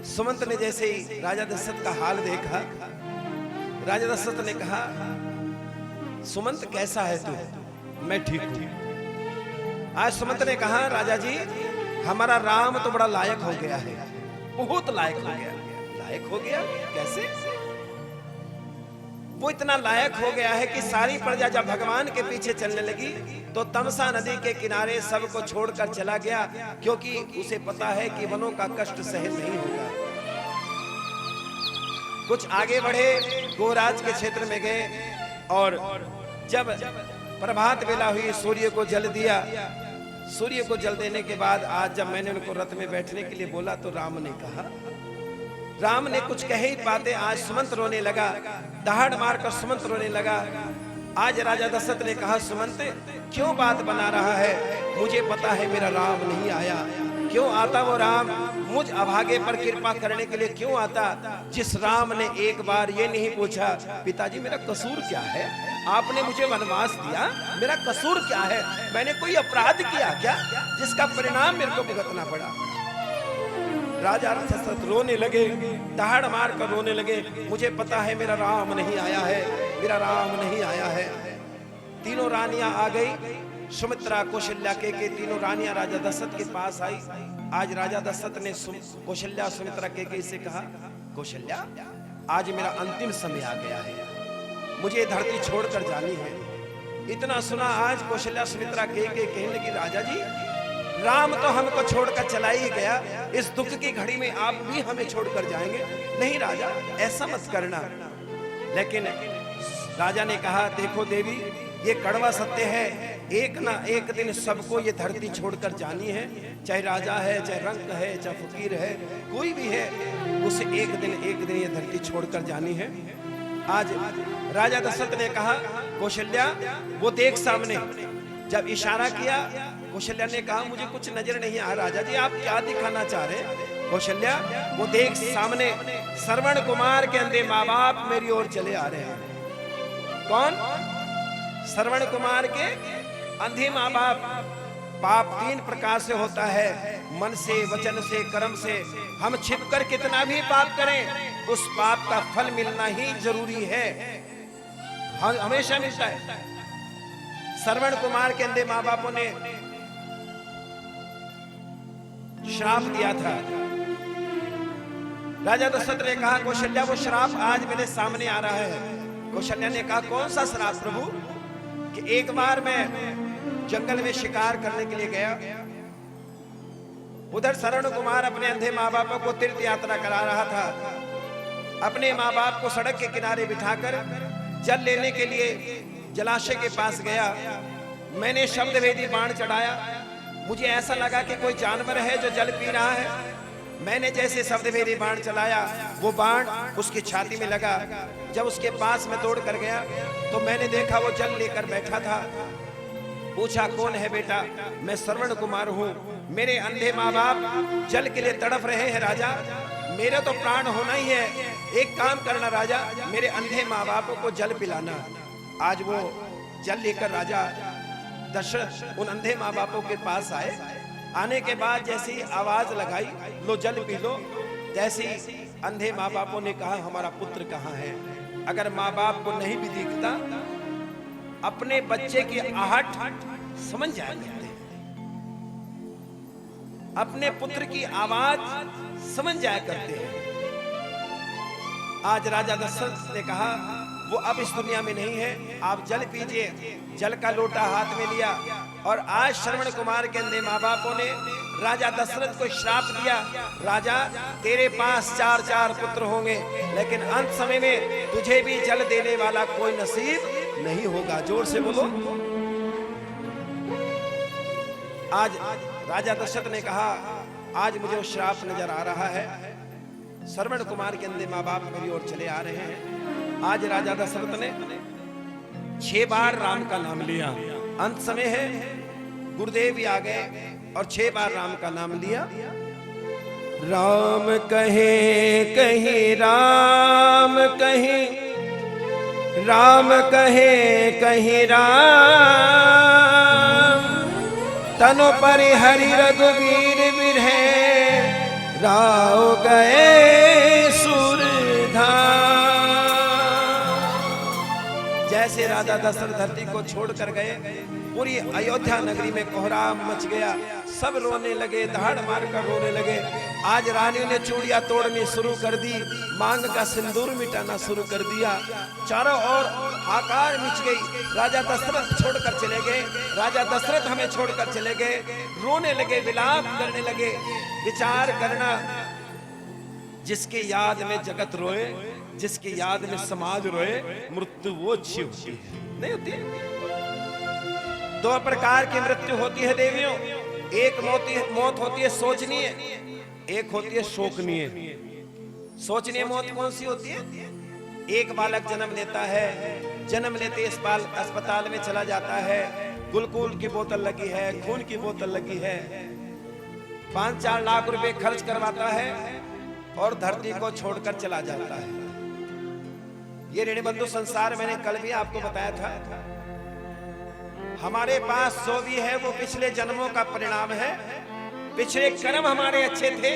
सुमंत ने जैसे ही राजा दशरथ का हाल देखा, राजा दशरथ ने कहा सुमंत कैसा है तू? मैं ठीक हूं। आज सुमंत ने कहा राजा जी हमारा राम तो बड़ा लायक हो गया है, बहुत लायक हो गया। लायक हो गया कैसे? वो इतना लायक हो गया है कि सारी प्रजा जब भगवान के पीछे चलने लगी तो तमसा नदी के किनारे सबको छोड़कर चला गया, क्योंकि उसे पता है कि वनों का कष्ट सहन नहीं होगा। कुछ आगे बढ़े, गोराज के क्षेत्र में गए और जब प्रभात बेला हुई, सूर्य को जल दिया। सूर्य को जल देने के बाद आज जब मैंने उनको रथ में बैठने के लिए बोला तो राम ने कहा, राम ने कुछ कही बातें, आज सुमंत रोने लगा, दहाड़ मारकर सुमंत रोने लगा। आज राजा दशरथ ने कहा सुमंत क्यों बात बना रहा है? मुझे पता है मेरा राम नहीं आया। क्यों आता वो राम? मुझ अभागे पर कृपा करने के लिए क्यों आता? जिस राम ने एक बार ये नहीं पूछा पिताजी मेरा कसूर क्या है, आपने मुझे वनवास दिया, मेरा कसूर क्या है, मैंने कोई अपराध किया क्या जिसका परिणाम मेरे को भुगतना पड़ा? राजा दशरथ रोने लगे, दहाड़ मार कर रोने लगे, मुझे पता है मेरा राम नहीं आया है, मेरा राम नहीं आया है। तीनों रानियां आ गई, सुमित्रा कौशल्या के तीनों रानियां राजा दशरथ के पास आई। आज राजा दशरथ ने कौशल्या सुमित्रा के से कहा कौशल्या आज मेरा अंतिम समय आ गया है, मुझे धरती छोड़कर जानी है। इतना सुना आज कौशल्या सुमित्रा के कहने लगी राजा जी राम तो हमको छोड़कर चला ही गया, इस दुख की घड़ी में आप भी हमें छोड़कर जाएंगे? नहीं राजा ऐसा मत करना। लेकिन राजा ने कहा देखो देवी ये कड़वा सत्य है, एक ना एक दिन सबको ये धरती छोड़कर जानी है, चाहे राजा है, चाहे रंक है, चाहे फकीर है, कोई भी है, उसे एक दिन ये धरती छोड़कर जानी है। आज राजा दशरथ ने कहा कौशल्या वो देख सामने, जब इशारा किया कौशल्या ने कहा मुझे कुछ नजर नहीं आ। राजा जी आप क्या दिखाना चाह रहे हैं? कौशल्या वो देख सामने श्रवण कुमार के अंधे माँ बाप मेरी ओर चले आ रहे हैं। कौन? श्रवण कुमार के अंधे माँ बाप। पाप 3 प्रकार से होता है, मन से, वचन से, कर्म से। हम छिपकर कितना भी पाप करें उस पाप का फल मिलना ही जरूरी है, हमेशा मिलता है। श्रवण कुमार के अंधे माँ बापों ने श्राप दिया था। राजा दशरथ ने कहा कौशल्या वो श्राप आज मेरे सामने आ रहा है। कौशल्या ने कहा कौन सा श्राप प्रभु? कि एक बार मैं जंगल में शिकार करने के लिए गया, उधर श्रवण कुमार अपने अंधे माँ बापों को तीर्थ यात्रा करा रहा था। अपने माँ बाप को सड़क के किनारे बिठाकर जल लेने के लिए जलाशय के पास गया। मैंने शब्द भेदी बाण चढ़ाया, मुझे ऐसा लगा कि कोई जानवर है जो जल पी रहा है। मैंने जैसे शब्द भेदी बाण चलाया वो बाण उसकी छाती में लगा। जब उसके पास मैं दौड़ कर गया तो मैंने देखा वो जल लेकर बैठा था। पूछा कौन है बेटा? मैं श्रवण कुमार हूँ। मेरे अंधे माँ बाप जल के लिए तड़प रहे हैं राजा, मेरे तो प्राण होना ही है। एक काम करना राजा, मेरे अंधे माँ बापों को जल पिलाना। आज वो जल लेकर राजा दशरथ उन अंधे माँ बापों के पास आए। आने के बाद जैसी आवाज लगाई, लो जल पी लो, जैसी अंधे माँ बापों ने कहा हमारा पुत्र कहाँ है? अगर माँ बाप को नहीं भी दिखता, अपने बच्चे की आहट समझ जाया करते हैं, अपने पुत्र की आवाज समझ जाया करते हैं। आज राजा दशरथ ने कहा वो अब इस दुनिया में नहीं है, आप जल पीजिए। जल का लोटा हाथ में लिया और आज श्रवण कुमार के अंधे माँ बापों ने राजा दशरथ को श्राप दिया, राजा तेरे पास 4 पुत्र होंगे, लेकिन अंत समय में तुझे भी जल देने वाला कोई नसीब नहीं होगा। जोर से बोलो। आज राजा दशरथ ने कहा आज मुझे वो श्राप नजर आ रहा है। श्रवण कुमार के अंधे माँ बाप मेरी ओर चले आ रहे हैं। आज राजा दशरथ ने 6 बार राम का नाम लिया। अंत समय है, गुरुदेव भी आ गए और 6 बार राम का नाम लिया। राम कहे कहीं राम कहीं, राम कहे कहीं राम, तनु परि हरि रघुवीर बिरहे, राव गए सुरधाम। जैसे राजा दशरथ धरती को छोड़कर गए, पूरी अयोध्या नगरी में कोहराम मच गया। सब रोने लगे, दहाड़ मारकर रोने लगे। आज रानियों ने चूड़ियां तोड़नी शुरू कर दी, मांग का सिंदूर मिटाना शुरू कर दिया। चारों ओर हाहाकार मच गई। राजा दशरथ छोड़कर चले गए, राजा दशरथ हमें छोड़कर चले गए। रोने लगे, विलाप करने लगे। विचार करना, जिसके याद में जगत रोए, जिसकी याद में समाज रोए, मृत्यु वो अच्छी होती है, नहीं होती। 2 प्रकार की मृत्यु होती है देवियों। एक मौत होती है सोचनीय, एक होती है शोकनीय। सोचनीय मौत कौन सी होती है? एक बालक जन्म लेता है, जन्म लेते अस्पताल में चला जाता है, गुलकुल की बोतल लगी है, खून की बोतल लगी है, 5-4 लाख रुपए खर्च करवाता है और धरती को छोड़कर चला जाता है। ये ऋणबंधु संसार मैंने कल भी आपको बताया था। हमारे पास जो भी है वो पिछले जन्मों का परिणाम है। पिछले कर्म हमारे अच्छे थे,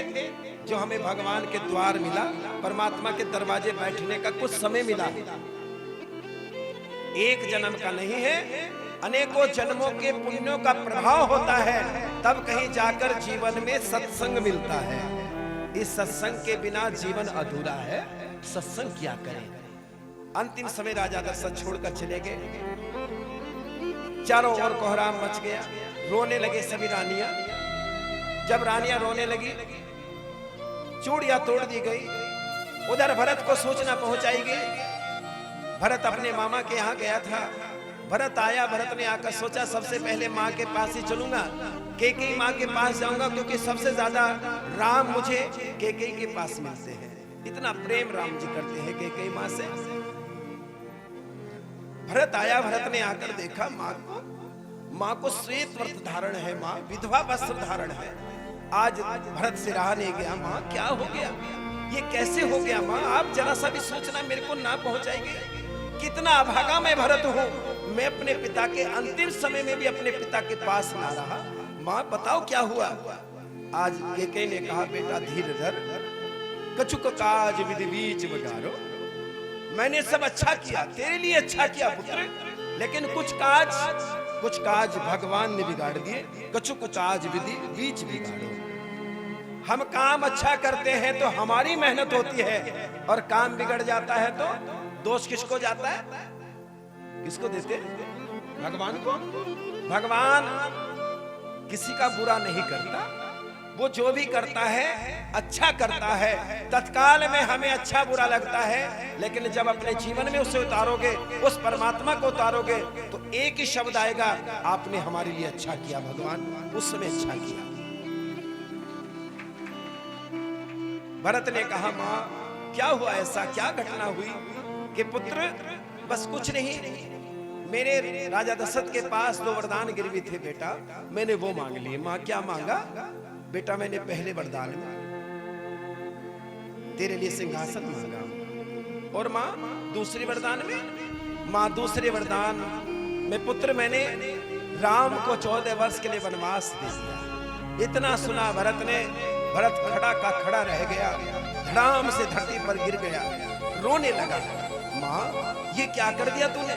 जो हमें भगवान के द्वार मिला, परमात्मा के दरवाजे बैठने का कुछ समय मिला। एक जन्म का नहीं है, अनेकों जन्मों के पुण्यों का प्रभाव होता है, तब कहीं जाकर जीवन में सत्संग मिलता है। इस सत्संग के बिना जीवन अधूरा है। सत्संग क्या करें? अंतिम समय राजा दशरथ छोड़कर चले गए। चारों ओर कोहराम मच गया, रोने लगे सभी रानियां। जब रानियां रोने लगी, चूड़ियां तोड़ दी गई। उधर भरत को सूचना पहुंचाई गई। भरत अपने मामा के यहाँ गया था। भरत आया, भरत ने आकर सोचा सबसे पहले माँ के पास ही चलूंगा, कैकेयी माँ के पास जाऊंगा, क्योंकि सबसे ज्यादा राम मुझे कैकेयी के पास मिलते हैं। इतना प्रेम राम जी करते हैं कैकेयी माँ से। भरत आया, भरत ने आकर देखा माँ को श्वेत व्रत धारण है, माँ विधवा वस्त्र धारण है। आज भरत से रहा नहीं गया। माँ क्या हो गया, ये कैसे हो गया? माँ आप जरा सा भी सूचना मेरे को ना पहुंचाएगी? कितना अभागा मैं भरत हूँ, मैं अपने पिता के अंतिम समय में भी अपने पिता के पास ना रहा। माँ बताओ क्या हुआ? आज कैकेयी ने कहा बेटा धीर धर, कछुक काज विधि बीच बगारो। मैंने सब अच्छा किया, तेरे लिए अच्छा किया पुत्र, लेकिन कुछ काज भगवान ने बिगाड़ दिए। कछुक काज विधि बीच बिगाड़ो। हम काम अच्छा करते हैं तो हमारी मेहनत होती है, और काम बिगड़ जाता है तो दोष किसको जाता है? किसको देते? भगवान को। भगवान किसी का बुरा नहीं करता, वो जो भी करता है अच्छा करता है। तत्काल में हमें अच्छा बुरा लगता है, लेकिन जब अपने जीवन में उसे उतारोगे, उस परमात्मा को उतारोगे, तो एक ही शब्द आएगा, आपने हमारे लिए अच्छा किया भगवान, उस समय अच्छा किया। भरत ने कहा माँ क्या हुआ, ऐसा क्या घटना हुई कि पुत्र? बस कुछ नहीं, मेरे राजा दशरथ के पास 2 वरदान गिरवी थे बेटा, मैंने वो मांग लिए। माँ क्या मांगा बेटा? मैंने पहले वरदान में तेरे लिए सिंहासन मांगा, और माँ दूसरे वरदान में, माँ दूसरे वरदान में पुत्र मैंने राम को 14 वर्ष के लिए वनवास दे दिया। इतना सुना भरत ने, भरत खड़ा का खड़ा रह गया, धड़ाम से धरती पर गिर गया, रोने लगा। माँ ये क्या कर दिया तूने?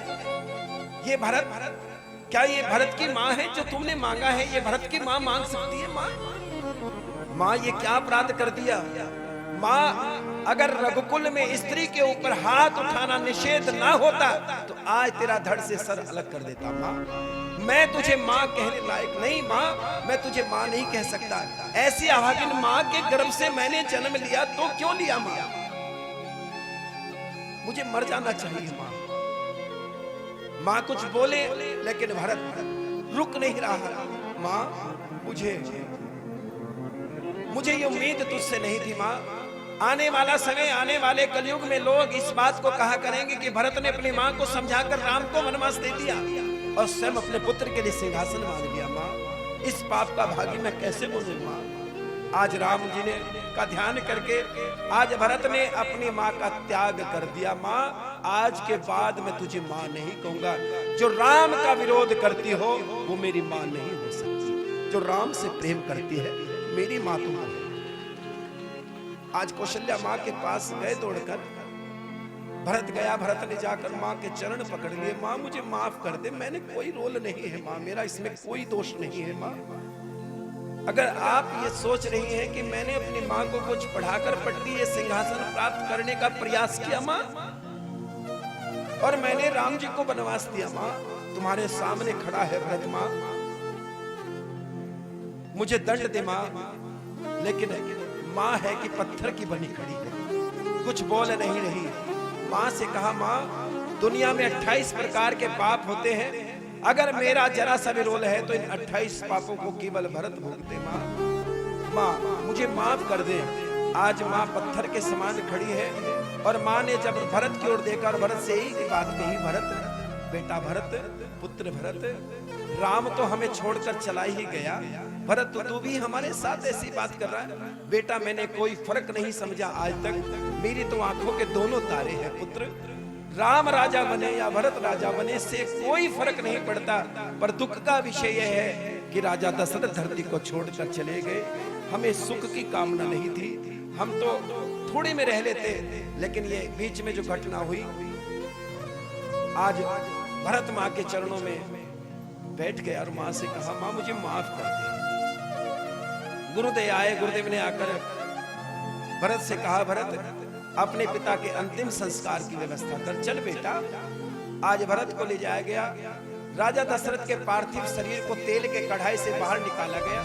ये भरत, क्या ये भरत की माँ है? जो तुमने मांगा है ये भरत की माँ मांग सकती है? माँ ये क्या अपराध कर दिया? माँ अगर रघुकुल में स्त्री के ऊपर हाथ उठाना निषेध ना होता तो आज तेरा धड़ से सर अलग कर देता। माँ मैं तुझे माँ कहने लायक नहीं, माँ मैं तुझे माँ नहीं कह सकता। ऐसी अभागिन माँ के गर्भ से मैंने जन्म लिया तो क्यों लिया माँ? मुझे मर जाना चाहिए माँ। माँ कुछ बोले लेकिन भरत रुक नहीं रहा। माँ मुझे ये उम्मीद तुझसे नहीं थी माँ। आने वाला समय, आने वाले कलयुग में लोग इस बात को कहा करेंगे कि भरत ने अपनी माँ को समझाकर राम को वनवास दे दिया और स्वयं अपने पुत्र के लिए सिंहासन मांग लिया। माँ इस पाप का भागी मैं कैसे बोलूं माँ? आज राम जी ने का ध्यान करके आज भरत ने अपनी माँ का त्याग कर दिया। माँ आज के बाद मैं तुझे माँ नहीं कहूंगा। जो राम का विरोध करती हो वो मेरी माँ नहीं हो सकती। जो राम से प्रेम करती है मेरी माँ तुम हो। आज कौशल्या माँ के पास गए दौड़कर, भरत गया, भरत ने जाकर माँ के चरण पकड़ लिए। माँ मुझे माफ कर दे, मैंने कोई रोल नहीं है माँ, मेरा इसमें कोई दोष नहीं है माँ। अगर आप ये सोच रही हैं कि मैंने अपनी माँ को कुछ पढ़ाकर पट्टी ये सिंहासन प्राप्त करने का प्रयास किया माँ, और मैंने राम जी को वनवास दिया माँ, तुम्हारे सामने खड़ा है भरत माँ, मुझे दंड दे माँ। लेकिन माँ है कि पत्थर की बनी खड़ी है, कुछ बोल नहीं रही। माँ से कहा माँ दुनिया में 28 प्रकार के पाप होते हैं, अगर मेरा जरा सा भी रोल है तो इन 28 पापों को केवल भरत भोगते। माँ मुझे माफ कर दे। आज माँ पत्थर के समान खड़ी है और माँ ने जब भरत की ओर देखा और भरत से ही बात कही, भरत बेटा भरत, पुत्र भरत, राम तो हमें छोड़कर चला ही गया, भरत तो तू भी हमारे साथ ऐसी बात कर रहा है। बेटा मैंने कोई फर्क नहीं समझा आज तक, मेरी तो आंखों के दोनों तारे हैं पुत्र। राम राजा बने या भरत राजा बने से कोई फर्क नहीं पड़ता, पर दुख का विषय यह है कि राजा दशरथ धरती को छोड़कर चले गए। हमें सुख की कामना नहीं थी, हम तो थोड़े में रह लेते, लेकिन ये बीच में जो घटना हुई, आज भरत माँ के चरणों में बैठ गया और माँ से कहा माँ मुझे माफ कर दे। गुरुदेव आए, गुरुदेव ने आकर भरत से कहा भरत अपने पिता के अंतिम संस्कार की व्यवस्था कर, चल बेटा। आज भरत को ले जाया गया, राजा दशरथ के पार्थिव शरीर को तेल के कढ़ाई से बाहर निकाला गया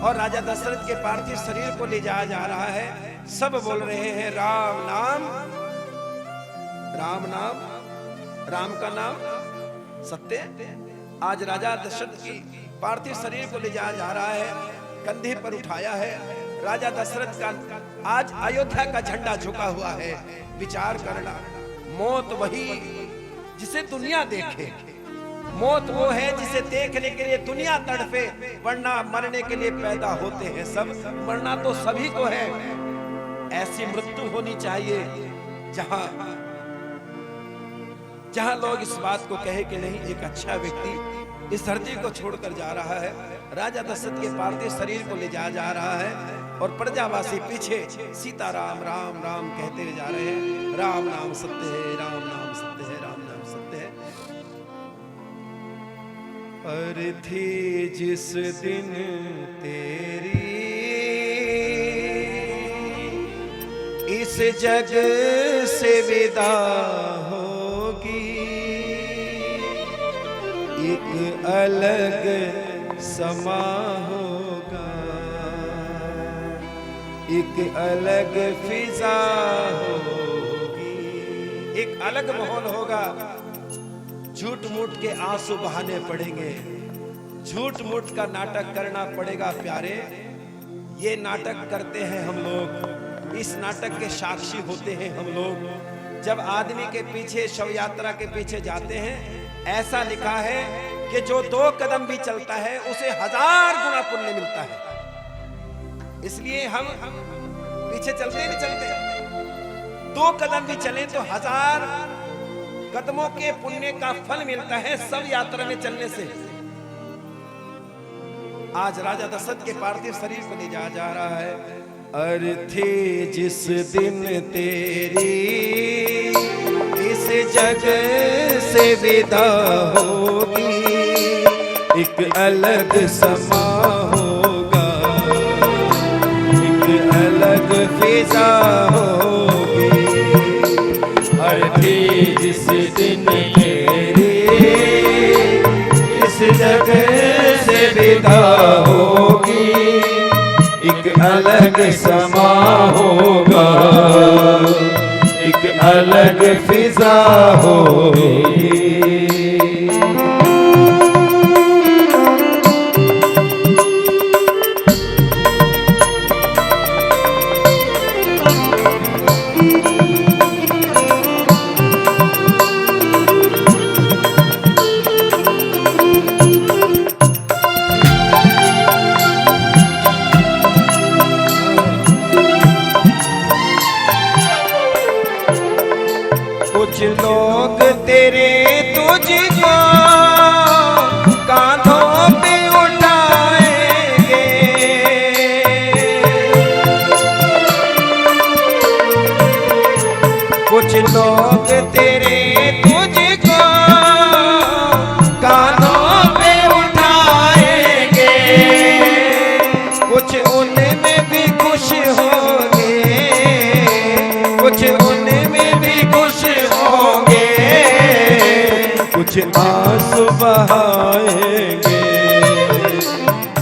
और राजा दशरथ के पार्थिव शरीर को ले जाया जा रहा है। सब बोल रहे हैं राम नाम, राम नाम, राम का नाम सत्य। आज राजा दशरथ की पार्थिव शरीर को ले जाया जा रहा है, कंधे पर उठाया है राजा दशरथ का। आज अयोध्या का झंडा झुका हुआ है। विचार करना, मौत वही जिसे दुनिया देखे, मौत वो है जिसे देखने के लिए दुनिया तड़पे, वरना मरने के लिए पैदा होते हैं सब, मरना तो सभी को है। ऐसी मृत्यु होनी चाहिए जहां लोग इस बात को कहे कि नहीं एक अच्छा व्यक्ति इस धरती को छोड़कर जा रहा है। राजा दशरथ के पार्थिव शरीर को ले जा रहा है और प्रजावासी पीछे सीताराम राम राम कहते हुए जा रहे हैं। राम नाम सत्य है, राम नाम सत्य है, राम नाम सत्य है। अर्थी जिस दिन तेरी इस जग से विदा होगी, एक अलग समा होगा, एक अलग फिजा होगी, एक अलग माहौल होगा। झूठ मूठ के आंसू बहाने पड़ेंगे, झूठ मूठ का नाटक करना पड़ेगा प्यारे। ये नाटक करते हैं हम लोग, इस नाटक के साक्षी होते हैं हम लोग। जब आदमी के पीछे शव यात्रा के पीछे जाते हैं ऐसा लिखा है कि जो 2 कदम भी चलता है उसे 1000 गुना पुण्य मिलता है। इसलिए हम पीछे चलते ही नहीं चलते, 2 कदम भी चलें तो 1000 कदमों के पुण्य का फल मिलता है सब यात्रा में चलने से। आज राजा दशरथ के पार्थिव शरीर को ले जा रहा है। अर्थी जिस दिन तेरी इस जग से विदा होगी, एक अलग समा होगा, एक अलग फिजा होगी। अर्थी जिस दिन तेरी इस जग से विदा होगी, एक अलग समा होगा, एक अलग फिजा होगी। कुछ लोग तेरे तुझको कांधों पे उठाएंगे, कुछ लोग तेरे तुझको कांधों पे उठाएंगे, कुछ उनमें भी खुश होंगे, कुछ उनमें भी खुश होंगे, कुछ आंसू बहाएंगे।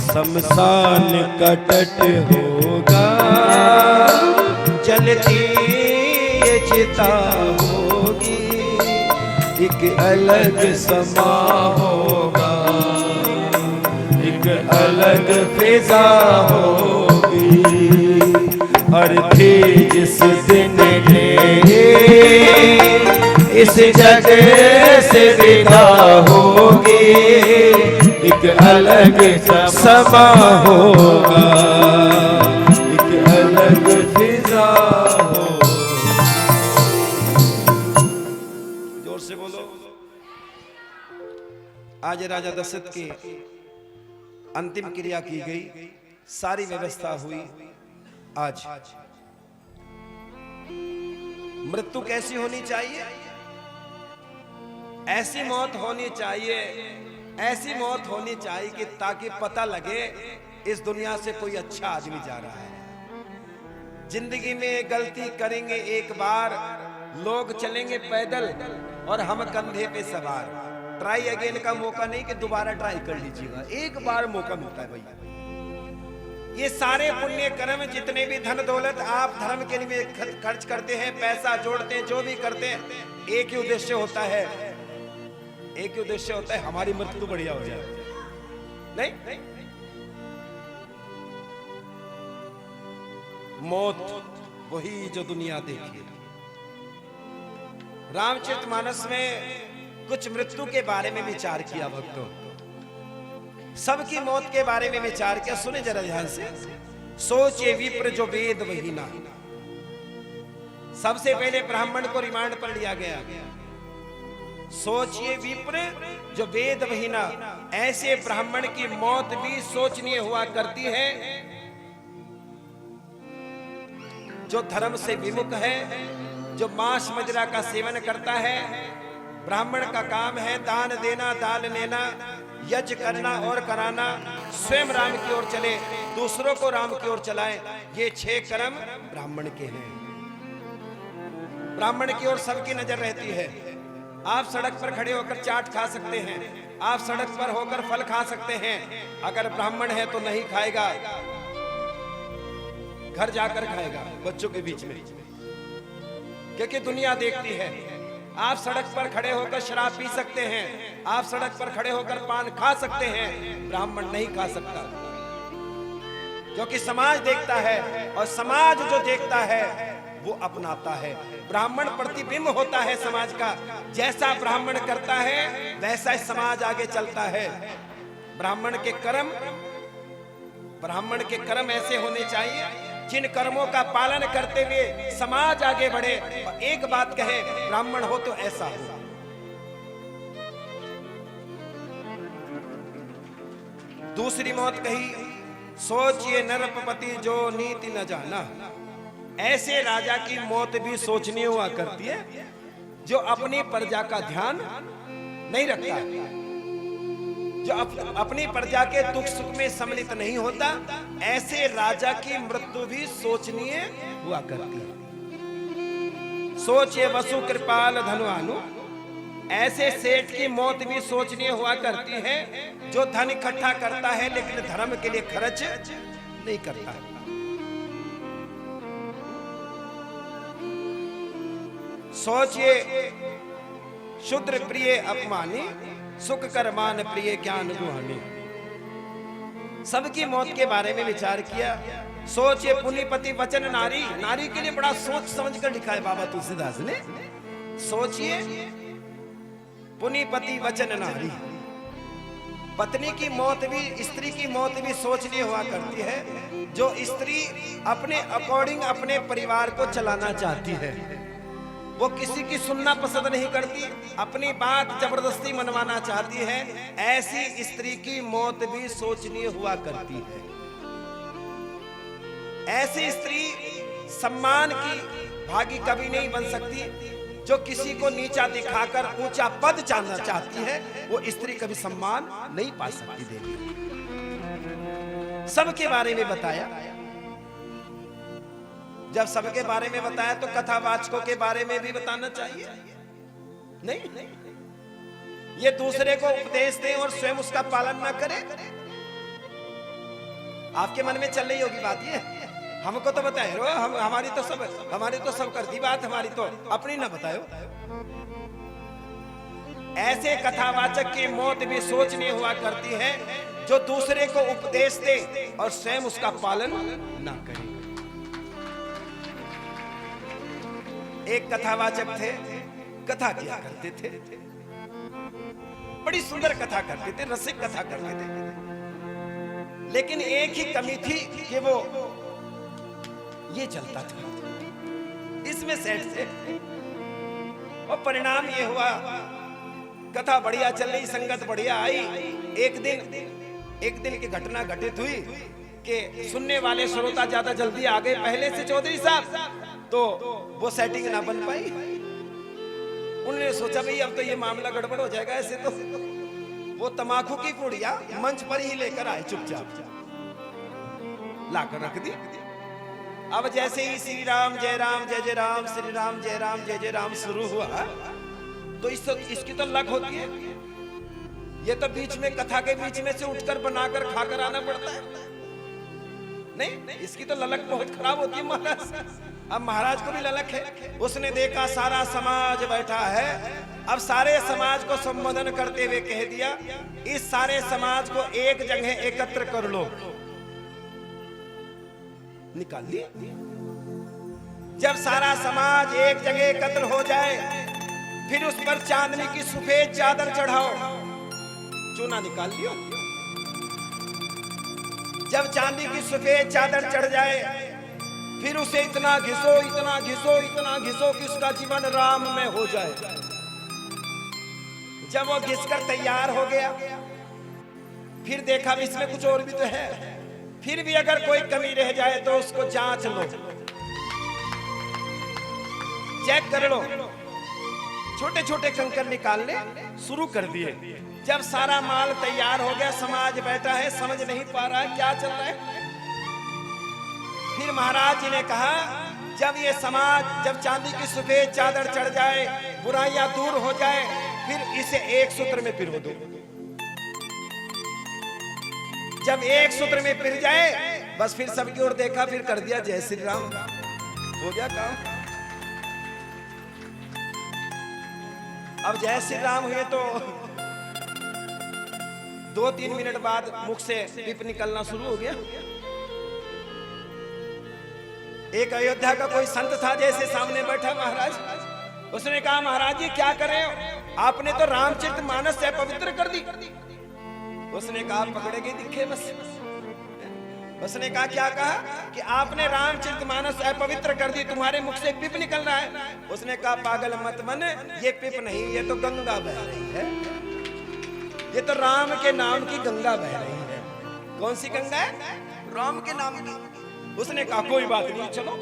शमशान का तट होगा, जलती ये चिता होगी, एक अलग समा होगा, एक अलग फिजा होगी। अर्थी जिस दिन तेरी इस जग से विदा होगी, एक अलग समा होगा, एक अलग फिजा होगा। जोर से बोलो। आज राजा दशरथ की अंतिम क्रिया की गई, सारी व्यवस्था हुई। आज मृत्यु कैसी होनी चाहिए? ऐसी मौत होनी चाहिए, ऐसी मौत होनी चाहिए कि ताकि पता लगे इस दुनिया से कोई अच्छा आदमी जा रहा है। जिंदगी में गलती करेंगे एक बार, लोग चलेंगे पैदल और हम कंधे पे सवार। ट्राई अगेन का मौका नहीं कि दोबारा ट्राई कर लीजिएगा, एक बार मौका मिलता है भैया। ये सारे पुण्य कर्म, जितने भी धन दौलत आप धर्म के लिए खर्च करते हैं, पैसा जोड़ते हैं, जो भी करते हैं, एक ही उद्देश्य होता है, एक ही उद्देश्य होता है, हमारी मृत्यु बढ़िया हो जाए। नहीं, मौत वही जो दुनिया देखी। रामचरितमानस में कुछ मृत्यु के बारे में विचार किया भक्तों, सबकी मौत के बारे में विचार किया। सुने जरा ध्यान से। सोचे विप्र जो वेद वही ना। सबसे पहले ब्राह्मण को रिमांड पर लिया गया। सोचिए विप्र जो वेद वही ना। ऐसे ब्राह्मण की मौत भी सोचनीय हुआ करती है जो धर्म से विमुख है, जो मांस मदिरा का सेवन करता है। ब्राह्मण का काम है दान देना, दान लेना, यज्ञ करना और कराना, स्वयं राम की ओर चले, दूसरों को राम की ओर चलाए। ये 6 कर्म ब्राह्मण के हैं। ब्राह्मण की ओर सबकी नजर रहती है। आप सड़क पर खड़े होकर चाट खा सकते हैं, आप सड़क पर होकर फल खा सकते हैं। अगर ब्राह्मण है तो नहीं खाएगा, घर जाकर खाएगा बच्चों के बीच में, क्योंकि दुनिया देखती है। आप सड़क पर खड़े होकर शराब पी सकते हैं, आप सड़क पर खड़े होकर पान खा सकते हैं, ब्राह्मण नहीं खा सकता, क्योंकि समाज देखता है। और समाज जो देखता है वो अपनाता है। ब्राह्मण प्रतिबिंब होता है समाज का, जैसा ब्राह्मण करता है वैसा समाज आगे चलता है। ब्राह्मण के कर्म ऐसे होने चाहिए जिन कर्मों का पालन करते हुए समाज आगे बढ़े। और एक बात कहे, ब्राह्मण हो तो ऐसा हो। दूसरी मौत कही, सोचिए नरपति जो नीति न जाना। ऐसे राजा की मौत भी सोचनी हुआ करती है जो अपनी प्रजा का ध्यान नहीं रखता, जो अपनी प्रजा के दुख सुख में सम्मिलित नहीं होता। ऐसे राजा की मृत्यु भी सोचनीय हुआ करती है। सोचिए वसु कृपाल धनवानु। ऐसे सेठ की मौत भी सोचनीय हुआ करती है जो धन इकट्ठा करता है लेकिन धर्म के लिए खर्च नहीं करता। सोचिए शूद्र प्रिय अपमानी, सुख कर मान प्रिय ज्ञान गुहानी। सबकी मौत के बारे में विचार किया। सोचिए पुनिपति वचन नारी। नारी के लिए बड़ा सोच समझ कर लिखा है बाबा तुलसीदास ने। सोचिए पुनिपति वचन नारी। पत्नी की मौत भी, स्त्री की मौत भी सोचनी हुआ करती है जो स्त्री अपने अकॉर्डिंग अपने परिवार को चलाना चाहती है। वो किसी की सुनना पसंद नहीं करती, अपनी बात जबरदस्ती मनवाना चाहती है। ऐसी स्त्री की मौत भी सोचनीय हुआ करती है। ऐसी स्त्री सम्मान की भागी कभी नहीं बन सकती। जो किसी को नीचा दिखाकर ऊंचा पद चाहना चाहती है वो स्त्री कभी सम्मान नहीं पा सकती। देवी सबके बारे में बताया। जब सबके बारे में बताया तो कथावाचकों के बारे में भी बताना चाहिए। नहीं, ये दूसरे को उपदेश दे और स्वयं उसका पालन ना करे। आपके मन में चल रही होगी बात ये, हमको तो बताए रो, हमारी तो सब करती बात, हमारी तो अपनी ना बतायो। ऐसे कथावाचक की मौत भी सोचनी हुआ करती है जो दूसरे को उपदेश दे और स्वयं उसका पालन ना करे। एक कथावाचक थे, कथा किया करते थे, बड़ी सुंदर कथा करते थे, रसिक कथा करते थे। लेकिन एक ही कमी थी कि वो ये चलता था, इसमें सेठ थे। और परिणाम ये हुआ, कथा बढ़िया चल रही, संगत बढ़िया आई। एक दिन की घटना घटित हुई कि सुनने वाले श्रोता ज्यादा जल्दी आ गए पहले से चौधरी साहब, तो वो सेटिंग ना बन पाई। उन्होंने सोचा भाई अब तो ये मामला गड़बड़ हो जाएगा। ऐसे तो वो तमाकू की पुड़िया मंच पर ही लेकर आए, चुपचाप लाकर रख दी। अब जैसे ही श्री राम जय राम जय जय राम, श्री राम जय जय राम शुरू हुआ तो इसकी तो लग होती है। ये तो बीच में, कथा के बीच में से उठकर बनाकर खाकर आना पड़ता है। नहीं, इसकी तो ललक बहुत खराब होती है महाराज। अब महाराज को भी ललक है। उसने देखा सारा समाज बैठा है, अब सारे समाज को संबोधन करते हुए कह दिया, इस सारे समाज को एक जगह एकत्र कर लो। निकाल ली। जब सारा समाज एक जगह एकत्र हो जाए फिर उस पर चांदनी की सफेद चादर चढ़ाओ। चूना निकाल लियो। जब चांदी की सफेद चादर चढ़ जाए फिर उसे इतना घिसो कि उसका जीवन राम में हो जाए। जब वो घिसकर तैयार हो गया फिर देखा इसमें कुछ और भी तो है। फिर भी अगर कोई कमी रह जाए तो उसको जांच लो, चेक कर लो। छोटे छोटे कंकर निकालने शुरू कर दिए। जब सारा माल तैयार हो गया, समाज बैठा है, समझ नहीं पा रहा है क्या चल रहा है। फिर महाराज जी ने कहा, जब ये समाज, जब चांदी की सफेद चादर चढ़ जाए, बुराइयां दूर हो जाए, फिर इसे एक सूत्र में पिरो दो। जब एक सूत्र में पिर जाए बस फिर सबकी ओर देखा, फिर कर दिया जय श्री राम, हो गया काम। अब जय श्री राम हुए तो 2-3 मिनट बाद मुख से पिप निकलना शुरू हो गया। एक अयोध्या का कोई संत था, जैसे सामने बैठा महाराज, उसने कहा महाराज जी क्या करें, आपने तो रामचरितमानस से पवित्र कर दी। उसने कहा पकड़े गए दिखे बस। उसने कहा क्या कहा कि आपने रामचरितमानस अपवित्र कर दी, तुम्हारे मुख से पिप निकल रहा है। उसने कहा पागल मत बन, ये पिप नहीं, ये तो गंगा बह रही है, ये तो राम के नाम की गंगा बह रही है। कौन सी गंगा है? राम के नाम की। उसने कहा कोई बात नहीं, चलो।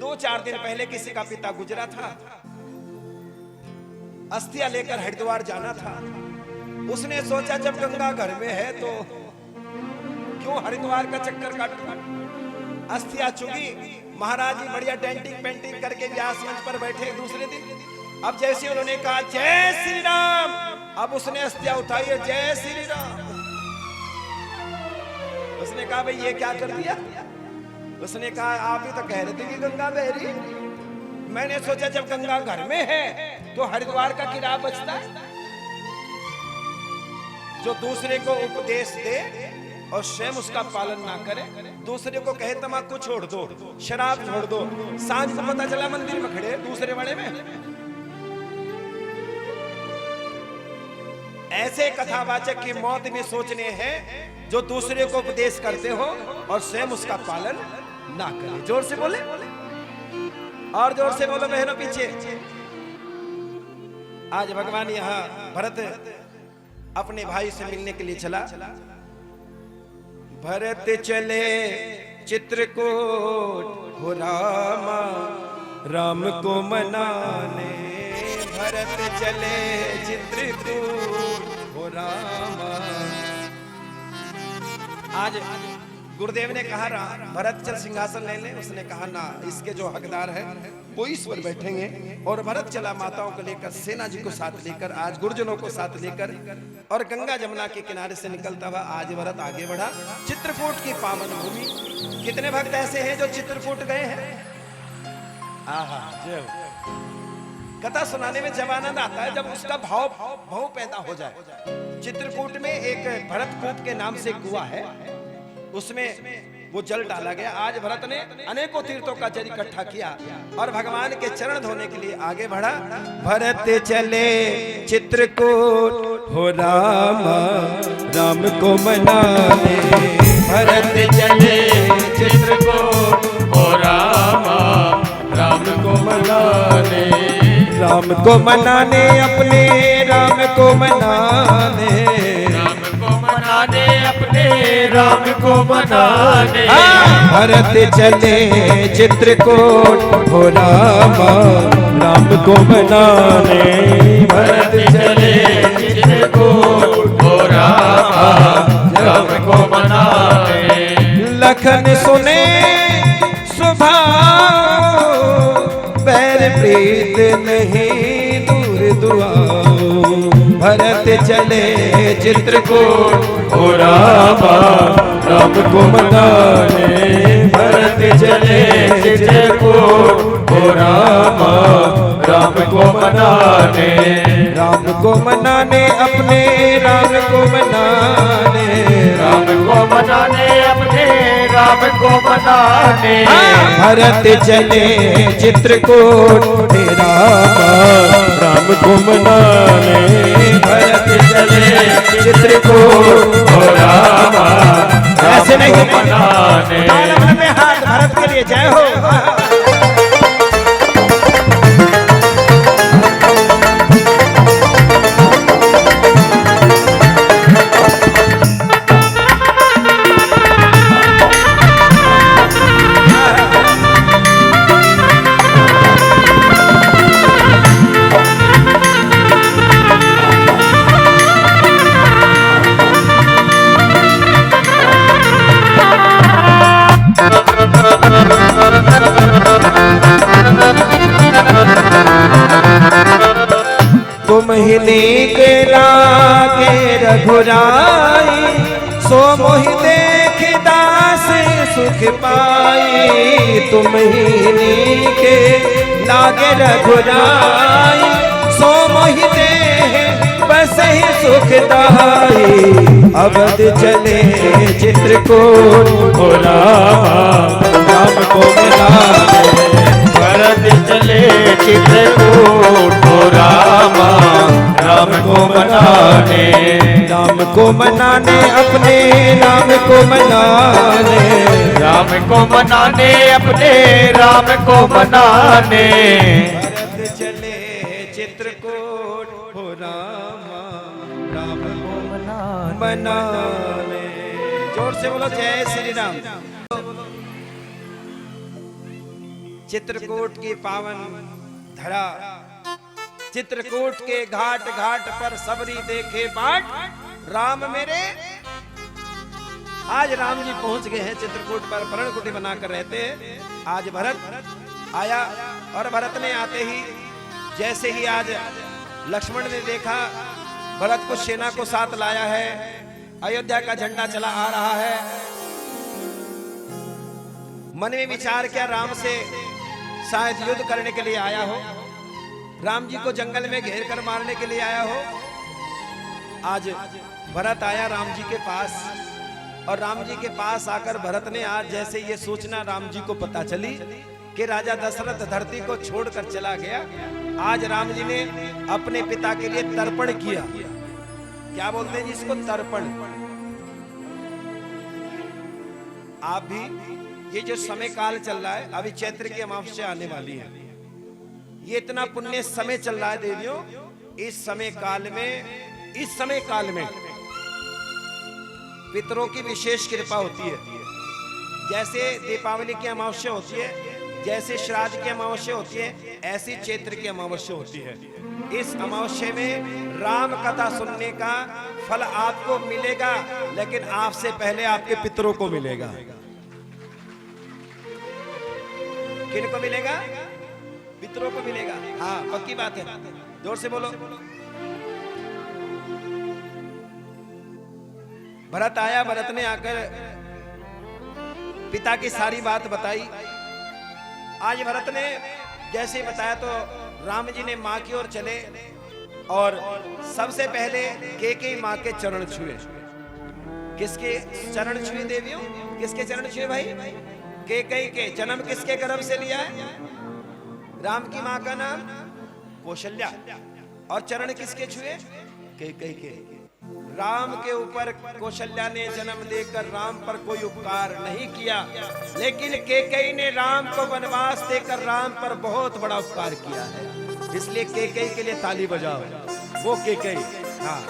2-4 दिन पहले किसी का पिता गुजरा था, अस्थियां लेकर हरिद्वार जाना था। उसने सोचा जब गंगा घर में है तो क्यों हरिद्वार का चक्कर काटूं। अस्थियां चुगी, महाराज जी बढ़िया डेंटिंग पेंटिंग करके व्यास मंच पर बैठे। दूसरे दिन अब जैसे उन्होंने कहा जय श्री राम, अब उसने अस्थियां उठाई है जय श्री राम। उसने कहा भाई ये क्या कर दिया? उसने कहा आप ही तो कह रहे थे कि गंगा बह रही है। मैंने सोचा जब गंगा घर में है तो हरिद्वार का किराया बचता है। जो दूसरे को उपदेश दे और स्वयं उसका पालन ना करे, दूसरे को कहे तम्बाकू छोड़ दो, शराब छोड़ दो, सांझ को पता चला मंदिर में खड़े दूसरे बड़े में। ऐसे कथावाचक की मौत भी सोचने हैं जो दूसरे को उपदेश करते हो और स्वयं उसका पालन ना करे। जोर से बोले और जोर से बोलो बहनों पीछे। आज भगवान यहाँ भरत अपने भाई से मिलने के लिए चला। भरत चले चित्रकूट हो रामा, राम को मनाने। भरत चले चित्रकूट हो रामा। आज गुरुदेव ने कहा भरत चल सिंहासन ले ले। उसने कहा ना, इसके जो हकदार है वो इस पर बैठेंगे। और भरत चला माताओं को लेकर, सेना जी को साथ लेकर, आज गुरुजनों को साथ लेकर, और गंगा जमुना के किनारे से निकलता हुआ आज भरत आगे बढ़ा चित्रकूट की पावन भूमि। कितने भक्त ऐसे हैं जो चित्रकूट गए हैं? आहा, कथा सुनाने में जब आनंद आता है जब उसका भाव पैदा हो जाए। चित्रकूट में एक भरतकूप के नाम से कुआं है, उसमें वो जल डाला गया। आज भरत ने अनेकों तीर्थों का जल इकट्ठा किया और भगवान के चरण धोने के लिए आगे बढ़ा। भरत चले चित्रकूट हो रामा, राम को मनाने। भरत चले चित्रकूट हो रामा, राम को मनाने। राम को मनाने, अपने राम को मनाने। राम को मनाने, अपने राम को मनाने। भरत चले चित्रकूट हो रामा, राम को मनाने। भरत चले चित्रकूट हो रामा, राम को मनाने। लखन सुने स्वभाव, बैर प्रीत नहीं दूर दुआओ। भरत चले चित्रकूट हो रामा, राम को मनाने। भरत चले चित्रकूट हो रामा, राम को मनाने। राम को मनाने, अपने राम को मनाने। राम को मनाने, अपने राम को मनाने। भरत चले चित्रकूट हे रामा, राम को मनाने। भरत चले चित्रकूट हो रामा, ऐसे नहीं राम को मनाने। ताल में हाथ भरत के लिए जय हो। तुमहिनी के लागे रघुराई, सो मोहि देख दास सुख पाई। तुमहिनी के लागे रघुराई, सो मोहि देख बस ही सुखदाई अवध चले चित्रकूट हो राम को मनाने भरत चले चित्रकूट हो राम को मनाने राम को मनाने अपने राम को मनाने राम को मनाने अपने राम को मनाने भरत चले चित्रकूट हो राम को मनाने। जोर से बोलो जय श्री राम। चित्रकूट की पावन धरा, चित्रकूट के घाट घाट पर सबरी देखे बाट, राम मेरे। आज राम जी पहुंच गए हैं चित्रकूट पर, पर्णकुटी बनाकर रहते हैं। आज भरत आया और भरत ने आते ही जैसे ही आज लक्ष्मण ने देखा भरत को सेना को साथ लाया है, अयोध्या का झंडा चला आ रहा है, मन में विचार किया राम से शायद युद्ध करने के लिए आया हो, राम जी को जंगल में घेर कर मारने के लिए आया हो। आज भरत आया राम जी के पास, और राम जी के पास आकर भरत ने आज जैसे ये सूचना राम जी को पता चली कि राजा दशरथ धरती को छोड़कर चला गया, आज राम जी ने अपने पिता के लिए तर्पण किया। क्या बोलते हैं जिसको? तर्पण। आप भी ये जो समय काल चल रहा है, अभी चैत्र की अमावस्या आने वाली है, ये इतना पुण्य समय चल रहा है देवियों। इस समय काल में पितरों की विशेष कृपा होती है। जैसे दीपावली की अमावस्या होती है, जैसे श्राद्ध की अमावस्या होती है, ऐसी चैत्र की अमावस्या होती है। इस अमावस्या में राम कथा सुनने का फल आपको मिलेगा, लेकिन आपसे पहले आपके पितरों को मिलेगा। किनको मिलेगा? पितरों को मिलेगा। हाँ, पक्की बात है, जोर से बोलो। भरत आया, भरत ने आकर पिता की सारी बात बताई। आज भरत ने जैसे ही बताया तो राम जी ने मां की ओर चले और सबसे पहले केकई मां के चरण छुए। किसके चरण छुए देवियों? किसके चरण छुए भाई? केकई के। जन्म किसके गर्भ से लिया है? राम की मां का नाम कौशल्या, और चरण किसके छुए? केकई के। राम के ऊपर कौशल्या ने जन्म देकर राम पर कोई उपकार नहीं किया, लेकिन केकई ने राम को वनवास देकर राम पर बहुत बड़ा उपकार किया है। इसलिए केकई के लिए ताली बजाओ। वो केकई, हाँ,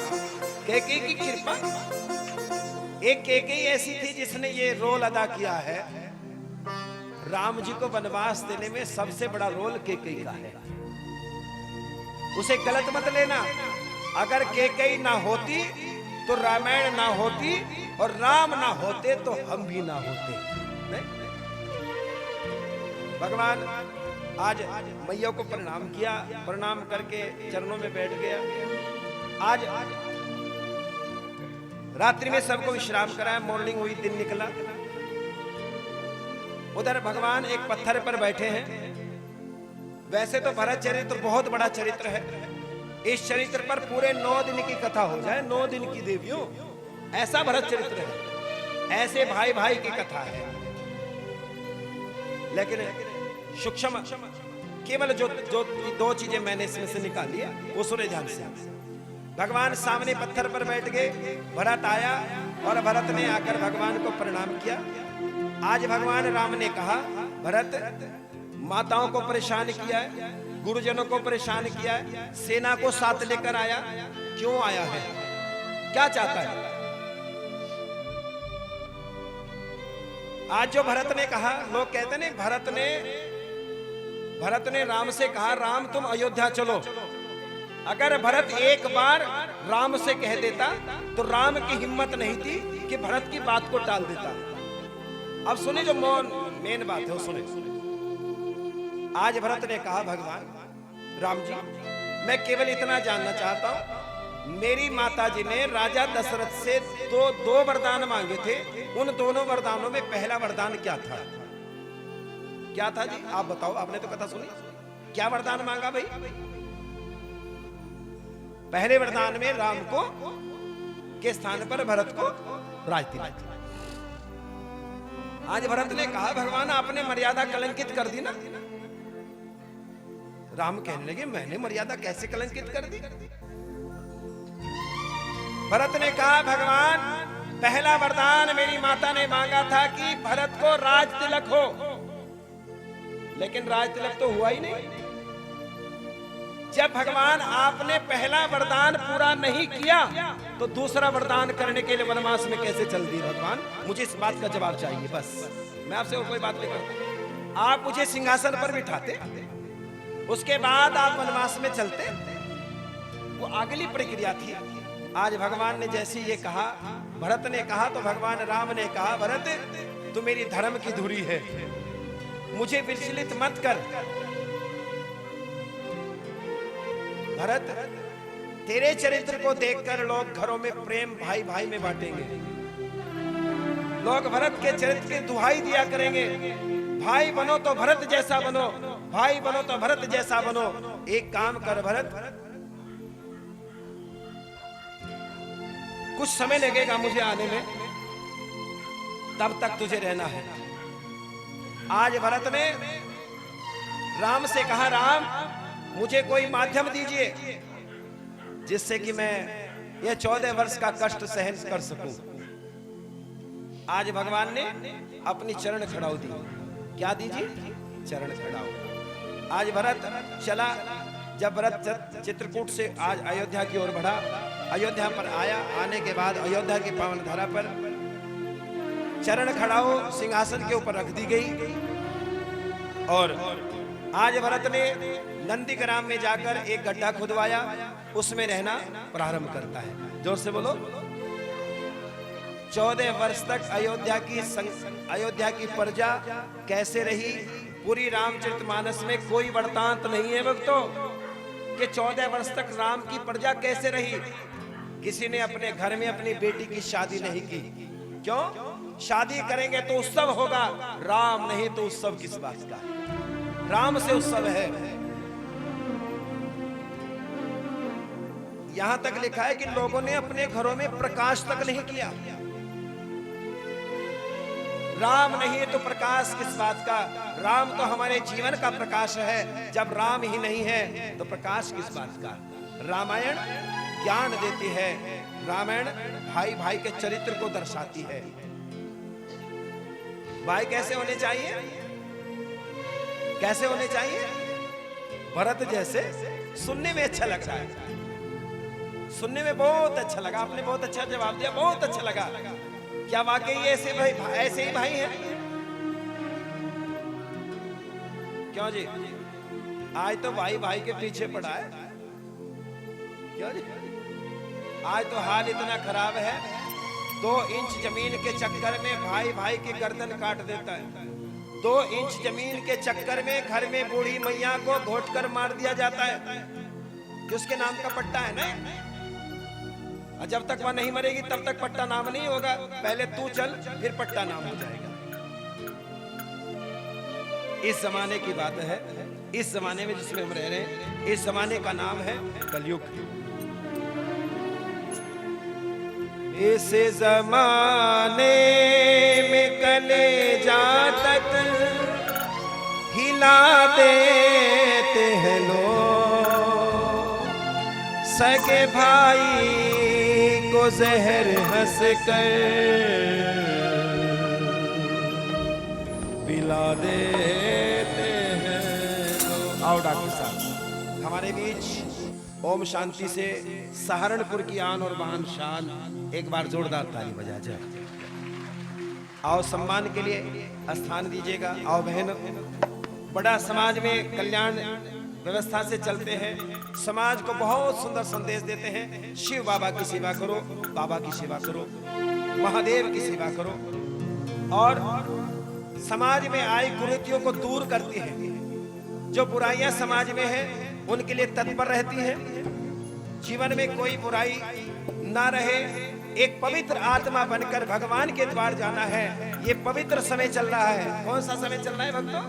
केकई की कृपा। एक केकई ऐसी थी जिसने ये रोल अदा किया है। राम जी को वनवास देने में सबसे बड़ा रोल केकई का है। उसे गलत मत लेना। अगर केकई ना होती तो रामायण ना होती, और राम ना होते तो हम भी ना होते। नहीं? भगवान आज मैया को प्रणाम किया, प्रणाम करके चरणों में बैठ गया। आज रात्रि में सबको विश्राम कराया, मॉर्निंग हुई, दिन निकला। उधर भगवान एक पत्थर पर बैठे हैं। वैसे तो भरत चरित्र बहुत बड़ा चरित्र है। इस चरित्र पर पूरे 9 दिन की कथा हो जाए, 9 दिन की देवियों, ऐसा भरत चरित्र है। ऐसे भाई भाई की कथा है। लेकिन सूक्ष्म केवल जो 2 चीजें मैंने इसमें से निकाली है, वो सुने ध्यान से। भगवान सामने पत्थर पर बैठ गए, भरत आया और भरत ने आकर भगवान को प्रणाम किया। आज भगवान राम ने कहा, भरत माताओं को परेशान किया है, गुरुजनों को परेशान किया है, सेना को साथ लेकर आया, क्यों आया है, क्या चाहता है? आज जो भरत ने कहा, लोग कहते ने भरत ने राम से कहा, राम तुम अयोध्या चलो। अगर भरत एक बार राम से कह देता तो राम की हिम्मत नहीं थी कि भरत की बात को टाल देता। अब सुने जो मेन बात है वो सुने। आज भरत ने कहा, भगवान राम जी, मैं केवल इतना जानना चाहता हूं, मेरी माता जी ने राजा दशरथ से दो वरदान मांगे थे। उन दोनों वरदानों में पहला वरदान क्या था? क्या था जी? आप बताओ, आपने तो कथा सुनी। क्या वरदान मांगा भाई? पहले वरदान में राम को के स्थान पर भरत को राज तिलक। आज भरत ने कहा भगवान आपने मर्यादा कलंकित कर दी ना। राम कहने लगे मैंने मर्यादा कैसे कलंकित कर दी? भरत ने कहा भगवान पहला वरदान मेरी माता ने मांगा था कि भरत को राज तिलक हो, लेकिन राज तिलक तो हुआ ही नहीं। जब भगवान आपने पहला वरदान पूरा नहीं किया तो दूसरा वरदान करने के लिए वनवास में कैसे चल दी? भगवान मुझे इस बात का जवाब चाहिए, बस मैं आपसे और कोई बात नहीं करता। आप मुझे सिंहासन पर बिठाते, उसके बाद आप वनवास में चलते, वो अगली प्रक्रिया थी। आज भगवान ने जैसे ये कहा, भरत ने कहा तो भगवान राम ने कहा भरत तू मेरी धर्म की धुरी है, मुझे विचलित मत कर। भरत तेरे चरित्र को देखकर लोग घरों में प्रेम भाई भाई में बांटेंगे, लोग भरत के चरित्र की दुहाई दिया करेंगे, भाई बनो तो भरत जैसा बनो, भाई बनो तो भरत जैसा बनो। एक काम कर भरत, कुछ समय लगेगा मुझे आने में, तब तक तुझे रहना है। आज भरत ने राम से कहा राम मुझे कोई माध्यम दीजिए जिससे कि मैं यह 14 वर्ष का कष्ट सहन कर सकूं। आज भगवान ने अपनी चरण खड़ाऊ दी। क्या दीजिए? चरण खड़ाऊ। आज भरत चला, जब भरत चित्रकूट से आज अयोध्या की ओर बढ़ा, अयोध्या पर आया, आने के बाद अयोध्या की पावन धरा पर चरण खड़ाऊ सिंहासन के ऊपर रख दी गई। और आज भरत ने नंदीग्राम में जाकर एक गड्ढा खुदवाया, उसमें रहना प्रारंभ करता है। जोर से बोलो। 14 वर्ष तक अयोध्या की प्रजा कैसे रही? पूरी रामचरितमानस में कोई वृत्तांत नहीं है भक्तों कि 14 वर्ष तक राम की प्रजा कैसे रही। किसी ने अपने घर में अपनी बेटी की शादी नहीं की। क्यों? शादी करेंगे तो उत्सव होगा, राम नहीं तो उत्सव किस बात का? राम से उत्सव है। यहां तक लिखा है कि लोगों ने अपने घरों में प्रकाश तक नहीं किया। राम नहीं तो प्रकाश किस बात का? राम तो हमारे जीवन का प्रकाश है। जब राम ही नहीं है तो प्रकाश किस बात का? रामायण ज्ञान देती है, रामायण भाई भाई के चरित्र को दर्शाती है। भाई कैसे होने चाहिए? कैसे होने चाहिए? भरत जैसे। सुनने में अच्छा लग रहा है, सुनने में बहुत अच्छा लगा, आपने बहुत अच्छा जवाब दिया, बहुत अच्छा लगा। क्या वाकई ऐसे भाई ऐसे ही भाई हैं? क्यों जी? आज तो भाई भाई के पीछे पड़ा है। क्यों जी? आज तो हाल इतना खराब है, 2 इंच जमीन के चक्कर में भाई भाई की गर्दन काट देता है। 2 इंच जमीन के चक्कर में घर में बूढ़ी मैया को घोट कर मार दिया जाता है कि उसके नाम का पट्टा है ना। जब तक वह नहीं मरेगी तब तक पट्टा नाम नहीं होगा। पहले तू चल फिर पट्टा नाम हो जाएगा। इस जमाने की बात है, इस जमाने में जिसमें हम रह रहे हैं, इस जमाने का नाम है कलयुग। इस जमाने में कलेजा तक हिला देते हैं लोग, सगे भाई को जहर हंस कर पिला देते हैं लोग। आओ डॉक्टर साहब हमारे बीच ओम शांति से सहारनपुर की आन और बान शान एक बार जोरदार ताली बजा जाए। आओ सम्मान के लिए स्थान दीजिएगा। आओ बहन, बड़ा समाज में कल्याण व्यवस्था से चलते हैं, समाज को बहुत सुंदर संदेश देते हैं। शिव बाबा की सेवा करो, बाबा की सेवा करो, महादेव की सेवा करो, और समाज में आई कुरीतियों को दूर करती है। जो बुराइयां समाज में है उनके लिए तत्पर रहती है। जीवन में कोई बुराई ना रहे, एक पवित्र आत्मा बनकर भगवान के द्वार जाना है। ये पवित्र समय चल रहा है। कौन सा समय चल रहा है भक्तों?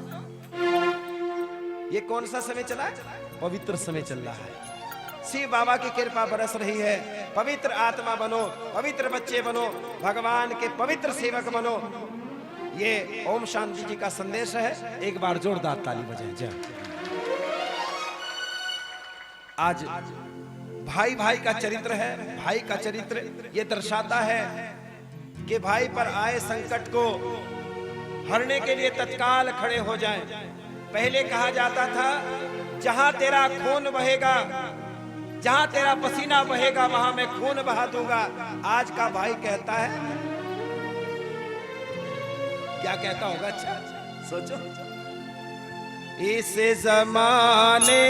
ये कौन सा समय चला है? पवित्र समय चल रहा है। शिव बाबा की कृपा बरस रही है। पवित्र आत्मा बनो, पवित्र बच्चे बनो, भगवान के पवित्र सेवक बनो। ये ओम शांति जी का संदेश है। एक बार जोरदार ताली बजाएं। जय। आज भाई भाई का चरित्र है। भाई का चरित्र ये दर्शाता है कि भाई पर आए संकट को हरने के लिए तत्काल खड़े हो जाएं। पहले कहा जाता था जहां तेरा खून बहेगा, जहां तेरा पसीना बहेगा वहां मैं खून बहा दूंगा। आज का भाई कहता है, क्या कहता होगा? अच्छा सोचो। इस जमाने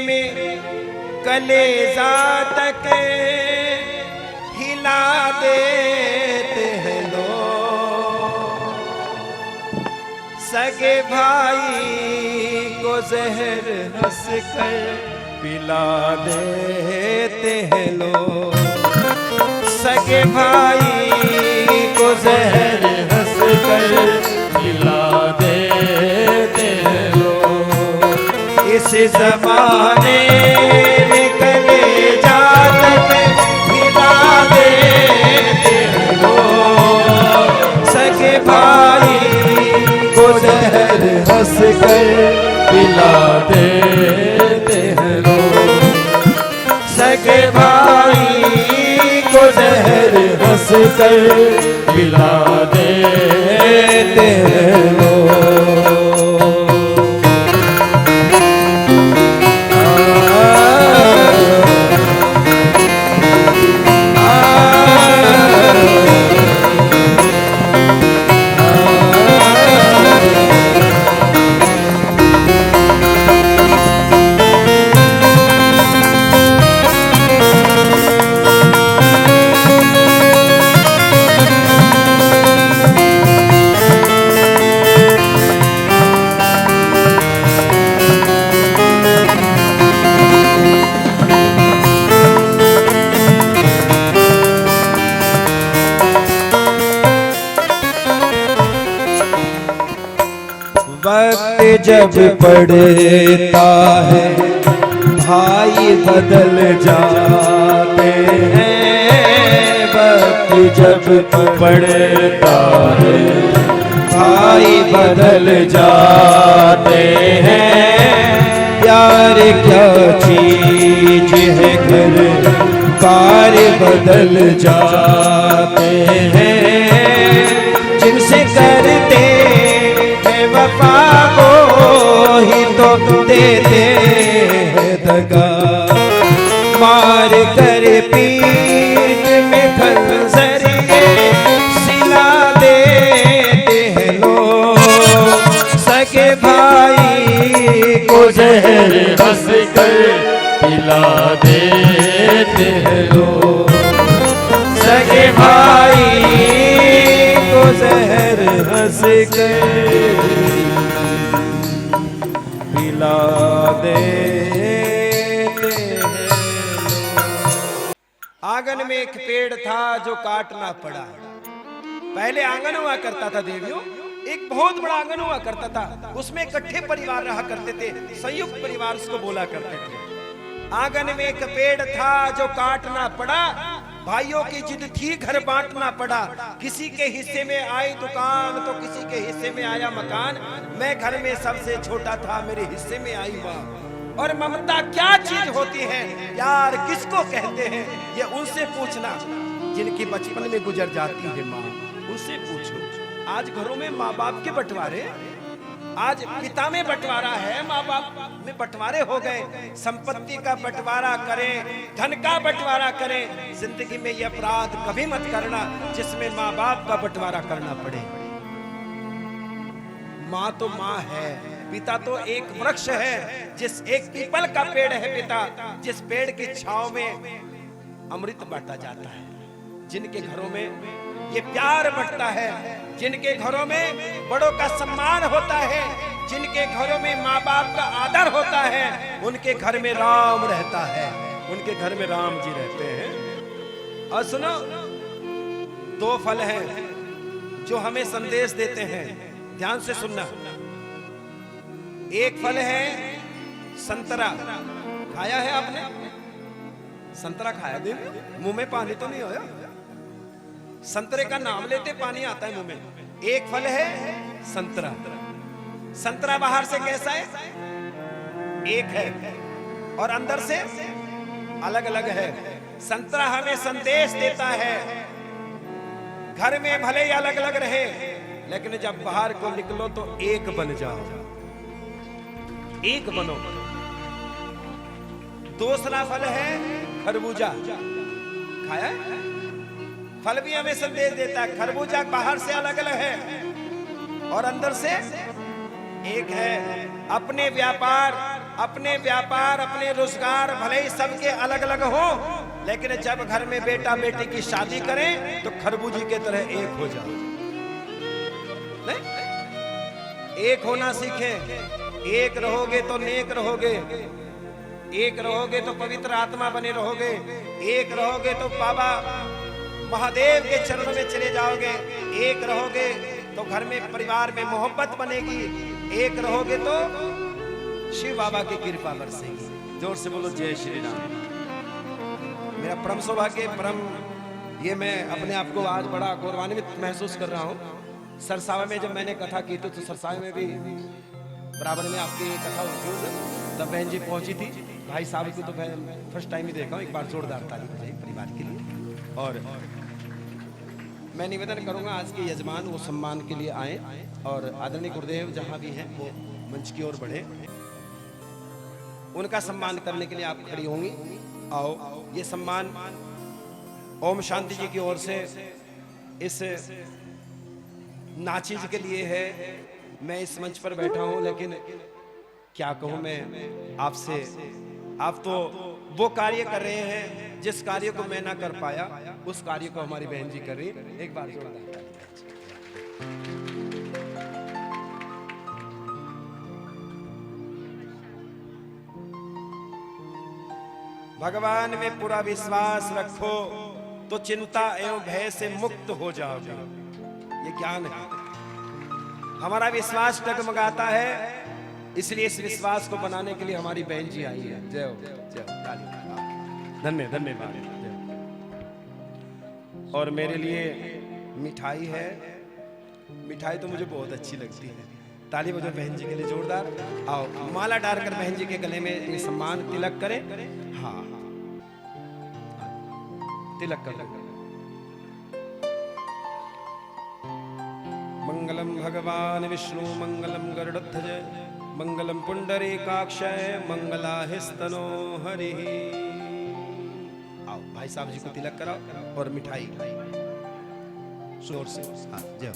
में कलेजा तक हिला देते हैं लोग, सगे भाई को जहर हंस कर पिला देते हैं लोग, सगे भाई को जहर हंस कर पिला देते लोग। इस जमाने में कलेजा तक हिला देते लोग, सगे भाई को जहर हंस कर पिला देते हैं लोग। सगे भाई को जहर हंस कर पिला देते हैं लोग। वक्त जब पड़ता है भाई बदल जाते हैं, वक्त जब पड़ता है भाई बदल जाते हैं। प्यार क्या चीज है घर बार बदल जाते हैं, जिनसे करते वफा को ही तो देते हैं दगा, मार कर पीठ में खंजर सिला देते हैं लोग, सगे भाई को जहर हंस कर पिला देते हैं लोग। सगे भाई को जहर हंस कर पिला देते हैं। आंगन में एक पेड़ था जो काटना पड़ा। पहले आंगन हुआ करता था देवियों, एक बहुत बड़ा आंगन हुआ करता था, उसमें इकट्ठे परिवार रहा करते थे, संयुक्त परिवार उसको बोला करते थे। आंगन में एक पेड़ था जो काटना पड़ा, भाइयों की जिद थी घर बांटना पड़ा। किसी के हिस्से में आई दुकान तो किसी के हिस्से में आया मकान, मैं घर में सबसे छोटा था, मेरे हिस्से में आई माँ। और ममता क्या चीज होती है, प्यार किसको कहते हैं, ये उनसे पूछना जिनकी बचपन में गुजर जाती है माँ, उनसे पूछो। आज घरों में माँ बाप के बंटवारे, आज पिता में बंटवारा है, माँ बाप में बंटवारे हो गए। संपत्ति का बंटवारा करें, धन का बंटवारा करें। जिंदगी में यह अपराध कभी मत करना जिसमें माँ बाप का बंटवारा करना पड़े। माँ तो माँ है, पिता तो एक वृक्ष है, जिस एक पीपल का पेड़ है पिता, जिस पेड़ की छांव में अमृत बांटा जाता है। जिनके घरों में ये प्यार बढ़ता है, जिनके घरों में बड़ों का सम्मान होता है, जिनके घरों में माँ बाप का आदर होता है, उनके घर में राम रहता है, उनके घर में राम जी रहते हैं। और सुनो, दो फल हैं जो हमें संदेश देते हैं, ध्यान से सुनना। एक फल है संतरा, खाया है आपने? संतरा खाया देवी? मुंह में पानी तो नहीं होया? संतरे का नाम लेते पानी आता है मुंह में। एक फल है संतरा। संतरा बाहर से कैसा है? एक है और अंदर से अलग अलग है। संतरा हमें संदेश देता है, घर में भले ही अलग अलग रहे, लेकिन जब बाहर को निकलो तो एक बन जाओ, एक बनो। दूसरा फल है खरबूजा। खाया है? फल भी हमें संदेश देता है। खरबूजा बाहर से अलग अलग है और अंदर से एक है। अपने व्यापार, अपने रोजगार भले ही सबके अलग अलग हो, लेकिन जब घर में बेटा बेटी की शादी करें तो खरबूजे की तरह एक हो जाओ। नहीं? एक होना सीखें। एक रहोगे तो नेक रहोगे, एक रहोगे तो पवित्र आत्मा बने रहोगे, एक रहोगे तो बाबा महादेव के चरणों में चले जाओगे, एक रहोगे तो घर में परिवार में मोहब्बत बनेगी, एक रहोगे तो शिव बाबा की कृपा बरसेगी। जोर से बोलो जय श्री राम। मेरा परम सौभाग्य, परम ये मैं अपने आप को आज बड़ा गौरवान्वित महसूस कर रहा हूँ। सरसावा में जब मैंने कथा की तो सरसावा में भी बराबर में आपकी कथा होती है, तब बहन जी पहुंची थी। भाई साहब को तो मैं फर्स्ट टाइम ही देखा हूँ। एक बार जोरदार ताली बजाइए परिवार के लिए। और मैं निवेदन करूंगा आज के यजमान वो सम्मान के लिए आए और आदरणीय गुरुदेव जहां भी हैं वो मंच की ओर बढ़े, उनका सम्मान करने के लिए आप खड़ी होंगी। आओ, ये सम्मान ओम शांति जी की ओर से इस नाचीज के लिए है। मैं इस मंच पर बैठा हूं, लेकिन क्या कहूं मैं आपसे। आप तो वो कार्य कर रहे हैं जिस कार्य को मैं ना कर पाया, उस कार्य को हमारी बहन जी कर रही है। एक बार जोरदार भगवान में पूरा विश्वास रखो तो चिंता एवं भय से मुक्त हो जाओगे। ये ज्ञान है। हमारा विश्वास डगमगाता है, इसलिए इस विश्वास को बनाने के लिए हमारी बहन जी आई है। जय हो, जय हो। धन्य धन्यवाद। और मेरे लिए मिठाई है। मिठाई तो मुझे बहुत अच्छी लगती है। ताली बजाओ बहन जी के लिए जोरदार। आओ, माला डालकर बहन जी के गले में ये सम्मान तिलक करें। हाँ, तिलक कर लो। मंगलम भगवान विष्णु मंगलम गरुड़ध्वज मंगलम पुंडरीकाक्षय मंगलाहिस्तनो हरि। आओ भाई साहब जी को तिलक कराओ और मिठाई जोर से। हाँ, जय।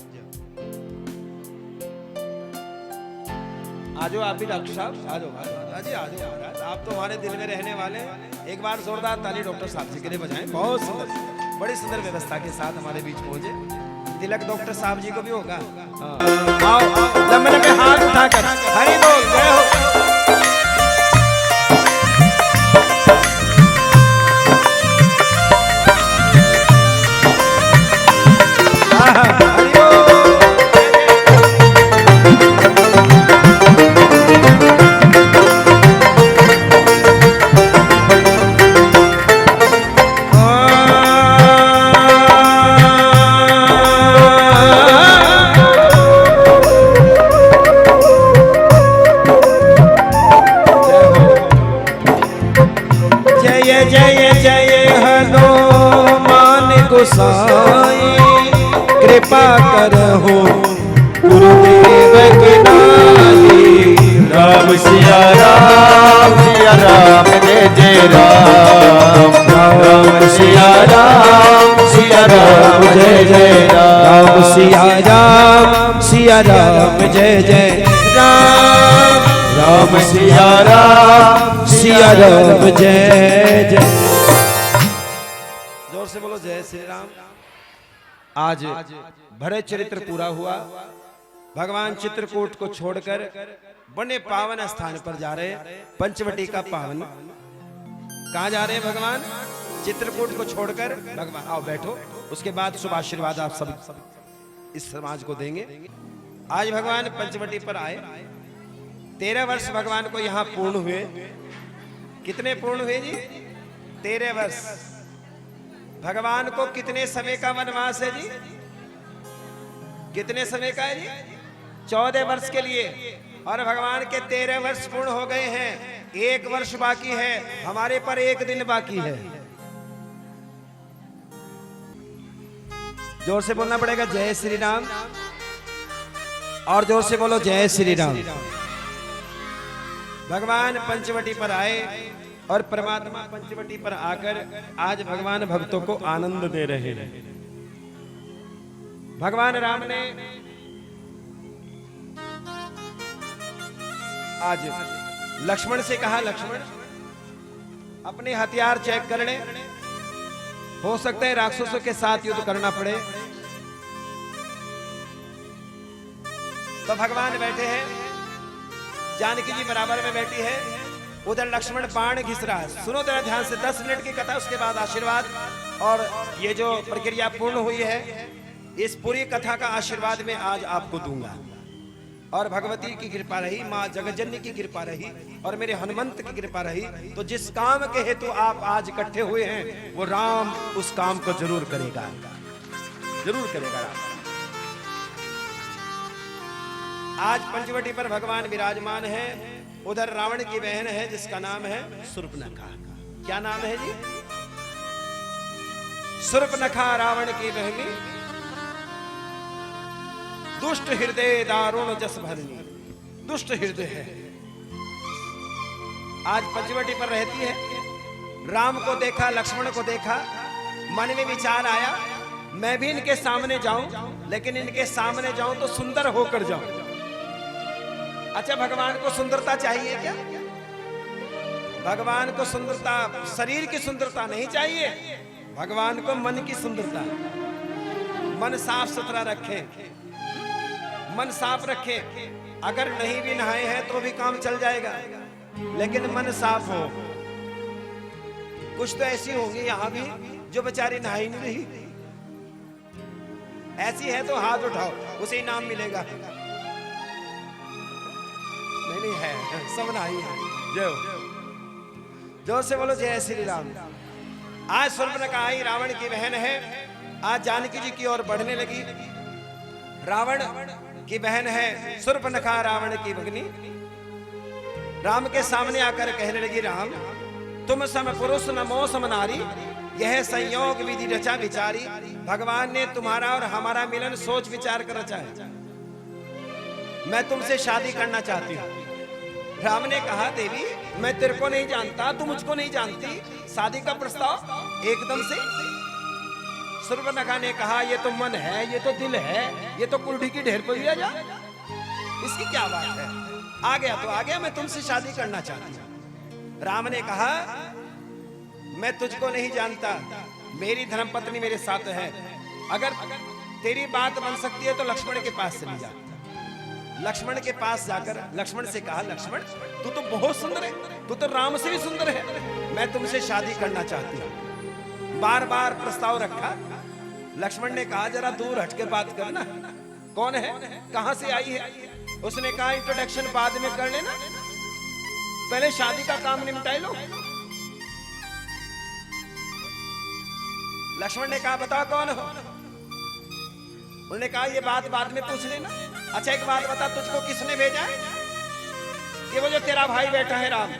आजो आप भी डॉक्टर साहब, आजो जी, आजो। आप तो हमारे दिल में रहने वाले हैं। एक बार जोरदार ताली डॉक्टर साहब जी के लिए बजाएं। बहुत सुंदर, बड़ी सुंदर व्यवस्था के साथ हमारे बीच पहुंचे। तिलक डॉक्टर साहब जी को भी होगा। आओ, लंबे लंबे हाथ उठाकर हरि बोल, जय हो। कृपा करहो गुरुदेव की नाली। राम सिया राम जय जय राम। राम सिया राम जय जय राम। राम सिया राम जय जय राम। राम सिया राम जय जय। जोर से बोलो जय श्री राम। आज भरत चरित्र पूरा हुआ। भगवान चित्रकूट को छोड़कर बड़े पावन स्थान पर जा रहे। पंचवटी का पावन। कहां जा रहे हैं भगवान? चित्रकूट को छोड़कर। भगवान आओ बैठो, उसके बाद शुभ आशीर्वाद आप सब इस समाज को देंगे। आज भगवान पंचवटी पर आए। 13 वर्ष भगवान को यहाँ पूर्ण हुए। कितने पूर्ण हुए जी? 13 वर्ष। भगवान को कितने समय का वनवास है जी? कितने समय का है जी? 14 वर्ष के लिए। और भगवान के 13 वर्ष पूर्ण हो गए हैं, 1 वर्ष बाकी है, हमारे पर 1 दिन बाकी है। जोर से बोलना पड़ेगा जय श्री राम, और जोर से बोलो जय श्री राम। भगवान पंचवटी पर आए और परमात्मा पंचवटी पर आकर आज भगवान भक्तों को आनंद दे रहे हैं। भगवान राम ने आज लक्ष्मण से कहा, लक्ष्मण अपने हथियार चेक कर ले, हो सकता है राक्षसों के साथ युद्ध करना पड़े। तो भगवान बैठे हैं, जानकी जी बराबर में बैठी है, उधर लक्ष्मण बाण घिस रहा है। सुनो जरा ध्यान से, 10 मिनट की कथा, उसके बाद आशीर्वाद। और ये जो प्रक्रिया पूर्ण हुई है, इस पूरी कथा का आशीर्वाद मैं आज आपको दूंगा। और भगवती की कृपा रही, माँ जगतजननी की कृपा रही, और मेरे हनुमंत की कृपा रही, तो जिस काम के हेतु आप आज इकट्ठे हुए हैं, वो राम उस काम को जरूर करेगा, जरूर करेगा राम। आज पंचवटी पर भगवान विराजमान है। उधर रावण की बहन है जिसका नाम है शूर्पणखा। क्या नाम है जी? शूर्पणखा रावण की बहनी, दुष्ट हृदय दारुण जस भरनी, दुष्ट हृदय है। आज पंचवटी पर रहती है। राम को देखा, लक्ष्मण को देखा, मन में विचार आया, मैं भी इनके सामने जाऊं, लेकिन इनके सामने जाऊं तो सुंदर होकर जाऊं। अच्छा, भगवान को सुंदरता चाहिए क्या? भगवान को सुंदरता, शरीर की सुंदरता नहीं चाहिए, भगवान को मन की सुंदरता। मन साफ सुथरा रखें, मन साफ रखें। अगर नहीं भी नहाए हैं तो भी काम चल जाएगा, लेकिन मन साफ हो। कुछ तो ऐसी होंगी यहां भी जो बेचारी नहाई नहीं रही, ऐसी है तो हाथ उठाओ, उसे इनाम मिलेगा। नहीं है, सब नहाई है। जय हो, जोर से बोलो जय श्री राम। आज शूर्पणखा आई, रावण की बहन है, आज जानकी जी की ओर बढ़ने लगी। रावण की बहन है शूर्पणखा, रावण की भगनी। राम के सामने आकर कहने लगी, राम तुम सम पुरुष नमो सम नारी, यह संयोग विधि रचा विचारी। भगवान ने तुम्हारा और हमारा मिलन सोच विचार कर रचा है, मैं तुमसे शादी करना चाहती हूँ। राम ने कहा, देवी मैं तेरे को नहीं जानता, तू मुझको नहीं जानती, शादी का प्रस्ताव एकदम से। शूर्पणखा ने कहा, ये तो मन है, ये तो दिल है, ये तो कुल्डी की ढेर पर जा, इसकी क्या बात है? आ गया तो आ गया, मैं तुमसे शादी करना चाहती हूँ। राम ने कहा, मैं तुझको नहीं जानता, मेरी धर्मपत्नी मेरे साथ है, अगर तेरी बात बन सकती है तो लक्ष्मण के पास चली जा। लक्ष्मण के पास जाकर लक्ष्मण से कहा, लक्ष्मण तू तो बहुत सुंदर है, तू तो राम से भी सुंदर है, मैं तुमसे शादी करना चाहती हूँ। बार बार प्रस्ताव रखा। लक्ष्मण ने कहा, जरा दूर हटके बात करना, कौन है, कहां से आई है? उसने कहा, इंट्रोडक्शन बाद में कर लेना, पहले शादी का काम निपटाए लो। लक्ष्मण ने कहा, बताओ कौन हो? उन्होंने कहा, ये बात बाद में पूछ लेना। अच्छा एक बात बता, तुझको किसने भेजा है? कि वो जो तेरा भाई बैठा है राम,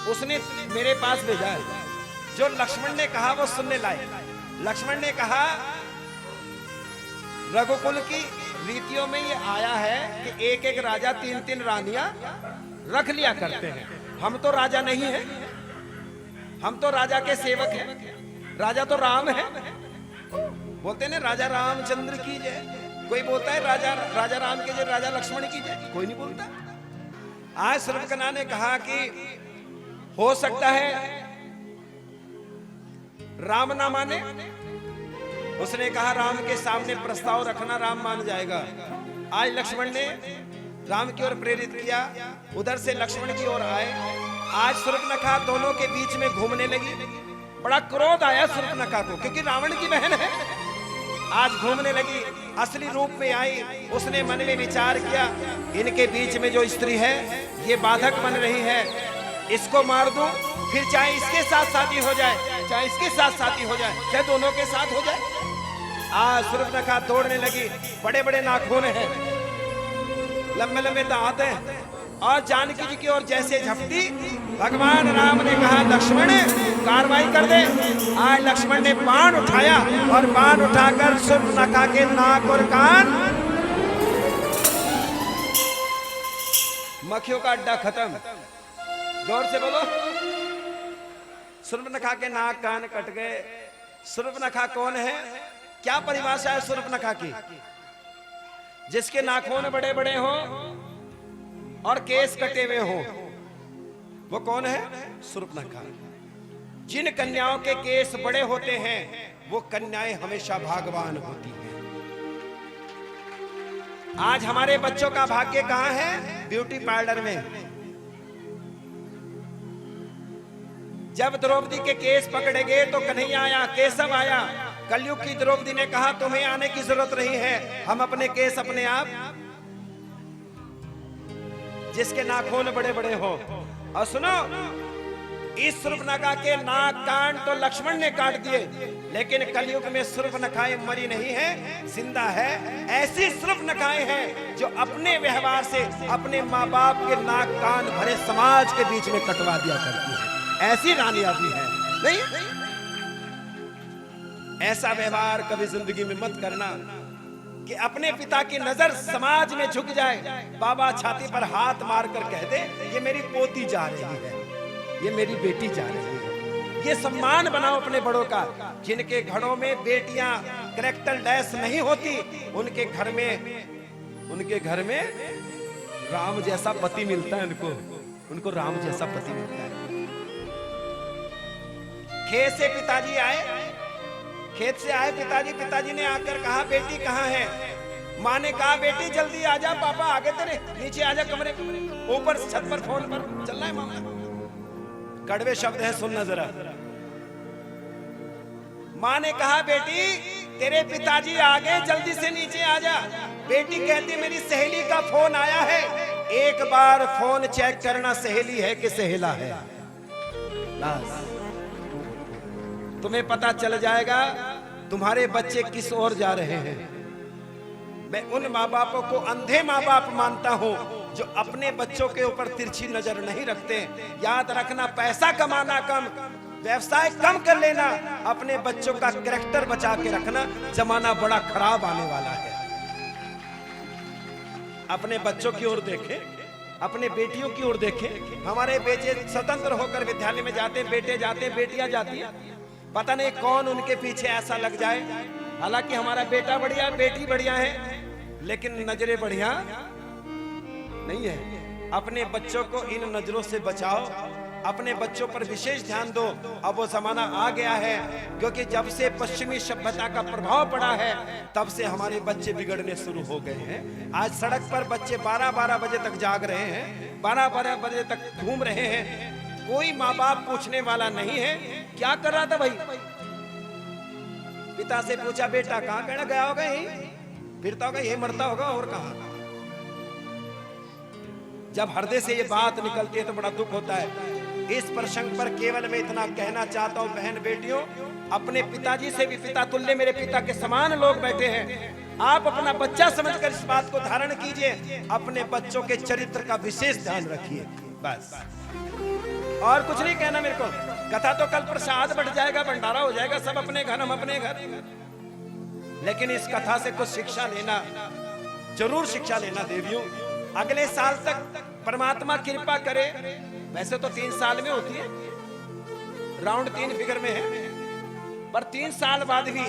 उसने मेरे पास भेजा है। जो लक्ष्मण ने कहा वो सुनने लायक। लक्ष्मण ने कहा, रघुकुल की रीतियों में ये आया है कि एक एक राजा 3-3 रानियां रख लिया करते हैं। हम तो राजा नहीं है, हम तो राजा के सेवक हैं, राजा तो राम है। बोलते ना राजा रामचंद्र की जय, कोई बोलता है राजा राम की जय, राजा लक्ष्मण की जय, कोई नहीं बोलता। आज शूर्पणखा ने कहा कि हो सकता है राम ना माने। उसने कहा, राम के सामने प्रस्ताव रखना, राम मान जाएगा। आज लक्ष्मण ने राम की ओर प्रेरित किया, उधर से लक्ष्मण की ओर आए। आज शूर्पणखा दोनों के बीच में घूमने लगी। बड़ा क्रोध आया शूर्पणखा को, क्योंकि रावण की बहन है। आज घूमने लगी, असली रूप में आई। उसने मन में विचार किया, इनके बीच में जो स्त्री है ये बाधक बन रही है, इसको मार दूं फिर चाहे इसके साथ शादी हो जाए, चाहे इसके साथ शादी हो जाए, चाहे दोनों के साथ हो जाए। आज सूर्पनखा दौड़ने लगी, बड़े बड़े नाखून हैं, लंबे लंबे दांत हैं, और जानकी जी की ओर जैसे झपटी, भगवान राम ने कहा लक्ष्मण कार्रवाई कर दे। आज लक्ष्मण ने बाण उठाया और बाण उठाकर सूर्पनखा के नाक और कान, मक्खियों का अड्डा खत्म। जोर से बोलो। सूर्पनखा के नाक कान कट गए। सूर्पनखा कौन है? क्या परिभाषा है सूर्पनखा की? जिसके नाखून बड़े बड़े हो और केस कटे हुए हो, वो कौन है? सूर्पनखा। जिन कन्याओं के केस बड़े होते हैं वो कन्याएं हमेशा भाग्यवान होती हैं। आज हमारे बच्चों का भाग्य कहां है? ब्यूटी पार्लर में। जब द्रौपदी के केस पकड़े गए तो कन्हैया आया, केशव आया। कलयुग की द्रौपदी ने कहा तुम्हें आने की जरूरत नहीं है, हम अपने केस अपने आप। जिसके नाखून बड़े बड़े हो। और सुनो, इस सूर्पनखा के नाक कान तो लक्ष्मण ने काट दिए, लेकिन कलयुग में सूर्पनखाएं मरी नहीं है, जिंदा है। ऐसी सूर्पनखाएं हैं जो अपने व्यवहार से अपने माँ बाप के नाक कान भरे समाज के बीच में कटवा दिया करती है। ऐसी रानियां भी है। नहीं, ऐसा व्यवहार कभी जिंदगी में मत करना कि अपने पिता की नजर समाज में झुक जाए, बाबा छाती पर हाथ मारकर कह दे ये मेरी पोती जा रही है, ये मेरी बेटी जा रही है। ये सम्मान बनाओ अपने बड़ों का। जिनके घरों में बेटियां कैरेक्टर लेस नहीं होती, उनके घर में राम जैसा पति मिलता है। उनको राम जैसा पति मिलता है। खेत से पिताजी आए, खेत से आए पिताजी ने आकर कहा बेटी कहाँ है? माँ ने कहा बेटी जल्दी आजा, पापा आगे तेरे, नीचे आजा कमरे, ऊपर छत पर फोन पर चल रहा है मामला। कड़वे शब्द है, सुनना जरा। माँ ने कहा बेटी तेरे पिताजी आगे, जल्दी से नीचे आजा। बेटी कहती मेरी सहेली का फोन आया है, एक बार फोन चेक करना सहेली है कि सहेला है। तुम्हें पता चल जाएगा तुम्हारे बच्चे किस ओर जा रहे हैं। मैं उन माँ बापों को अंधे माँ बाप मानता हूं जो अपने बच्चों के ऊपर तिरछी नजर नहीं रखते। याद रखना, पैसा कमाना कम, व्यवसाय कम कर लेना, अपने बच्चों का कैरेक्टर बचा के रखना। जमाना बड़ा खराब आने वाला है। अपने बच्चों की ओर देखें, अपने बेटियों की ओर देखें। हमारे बेटे स्वतंत्र होकर विद्यालय में जाते हैं, बेटे जाते हैं, बेटियां जाती हैं, पता नहीं कौन उनके पीछे ऐसा लग जाए। हालांकि हमारा बेटा बढ़िया, बेटी बढ़िया है, लेकिन नजरें बढ़िया नहीं है। अपने बच्चों को इन नजरों से बचाओ, अपने बच्चों पर विशेष ध्यान दो। अब वो जमाना आ गया है, क्योंकि जब से पश्चिमी सभ्यता का प्रभाव पड़ा है तब से हमारे बच्चे बिगड़ने शुरू हो गए हैं। आज सड़क पर बच्चे 12-12 बजे तक जाग रहे हैं, 12-12 बजे तक घूम रहे हैं। कोई माँ बाप पूछने वाला नहीं है क्या कर रहा था भाई। पिता से पूछा बेटा कहाँ कहना गया होगा, यही फिरता होगा, यही मरता होगा, और कहाँ। जब हृदय से ये बात निकलती है तो बड़ा दुख होता है। इस प्रसंग पर केवल मैं इतना कहना चाहता हूँ, बहन बेटियों, अपने पिताजी से भी पिता तुल्य मेरे पिता के समान लोग बैठे हैं। आप अपना बच्चा समझकर इस बात को धारण कीजिए, अपने बच्चों के चरित्र का विशेष ध्यान रखिए, बस। और कुछ नहीं कहना मेरे को। कथा तो कल प्रसाद बढ़ जाएगा, भंडारा हो जाएगा, सब अपने घर हम अपने घर। लेकिन इस कथा से कुछ शिक्षा लेना, जरूर शिक्षा लेना देवियों। अगले साल तक परमात्मा कृपा करे, वैसे तो 3 साल में होती है, राउंड 3 फिगर में है, पर 3 साल बाद भी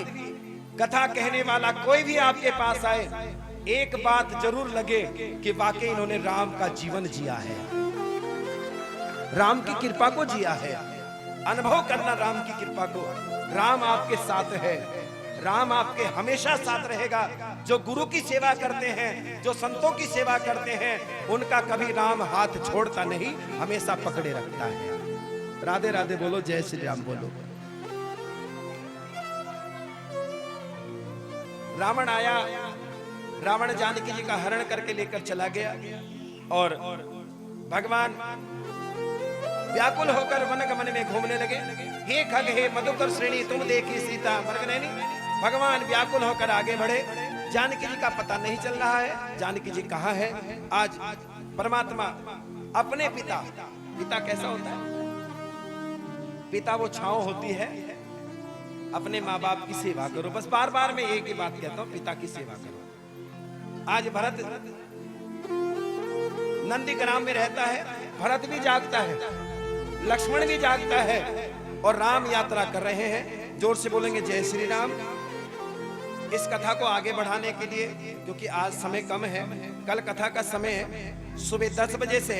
कथा कहने वाला कोई भी आपके पास आए, एक बात जरूर लगे कि वाकई इन्होंने राम का जीवन जिया है, राम की कृपा को जिया है। अनुभव करना राम की कृपा को। राम आपके साथ है, राम आपके हमेशा साथ रहेगा। जो गुरु की सेवा करते हैं, जो संतों की सेवा करते हैं, उनका कभी राम हाथ छोड़ता नहीं, हमेशा पकड़े रखता है। राधे राधे बोलो, जय श्री राम बोलो। रावण आया, रावण जानकी जी का हरण करके लेकर चला गया और भगवान व्याकुल होकर वन गमन में घूमने लगे। हे खग हे मधुकर श्रेणी तुम देखी सीता मृगनयनी। भगवान व्याकुल होकर आगे बढ़े। जानकी जी का पता नहीं चल रहा है, जानकी जी कहाँ है। आज परमात्मा अपने पिता, पिता कैसा होता है? पिता वो छांव होती है। अपने माँ बाप की सेवा करो, बस बार बार मैं एक ही बात कहता हूं, पिता की सेवा करो। आज भरत नंदीग्राम में रहता है, भरत भी जागता है, लक्ष्मण भी जागता है और राम यात्रा कर रहे हैं। जोर से बोलेंगे जय श्री राम। इस कथा को आगे बढ़ाने के लिए, क्योंकि आज समय कम है, कल कथा का समय है सुबह 10 बजे से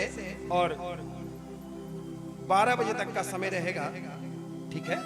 और 12 बजे तक का समय रहेगा, ठीक है।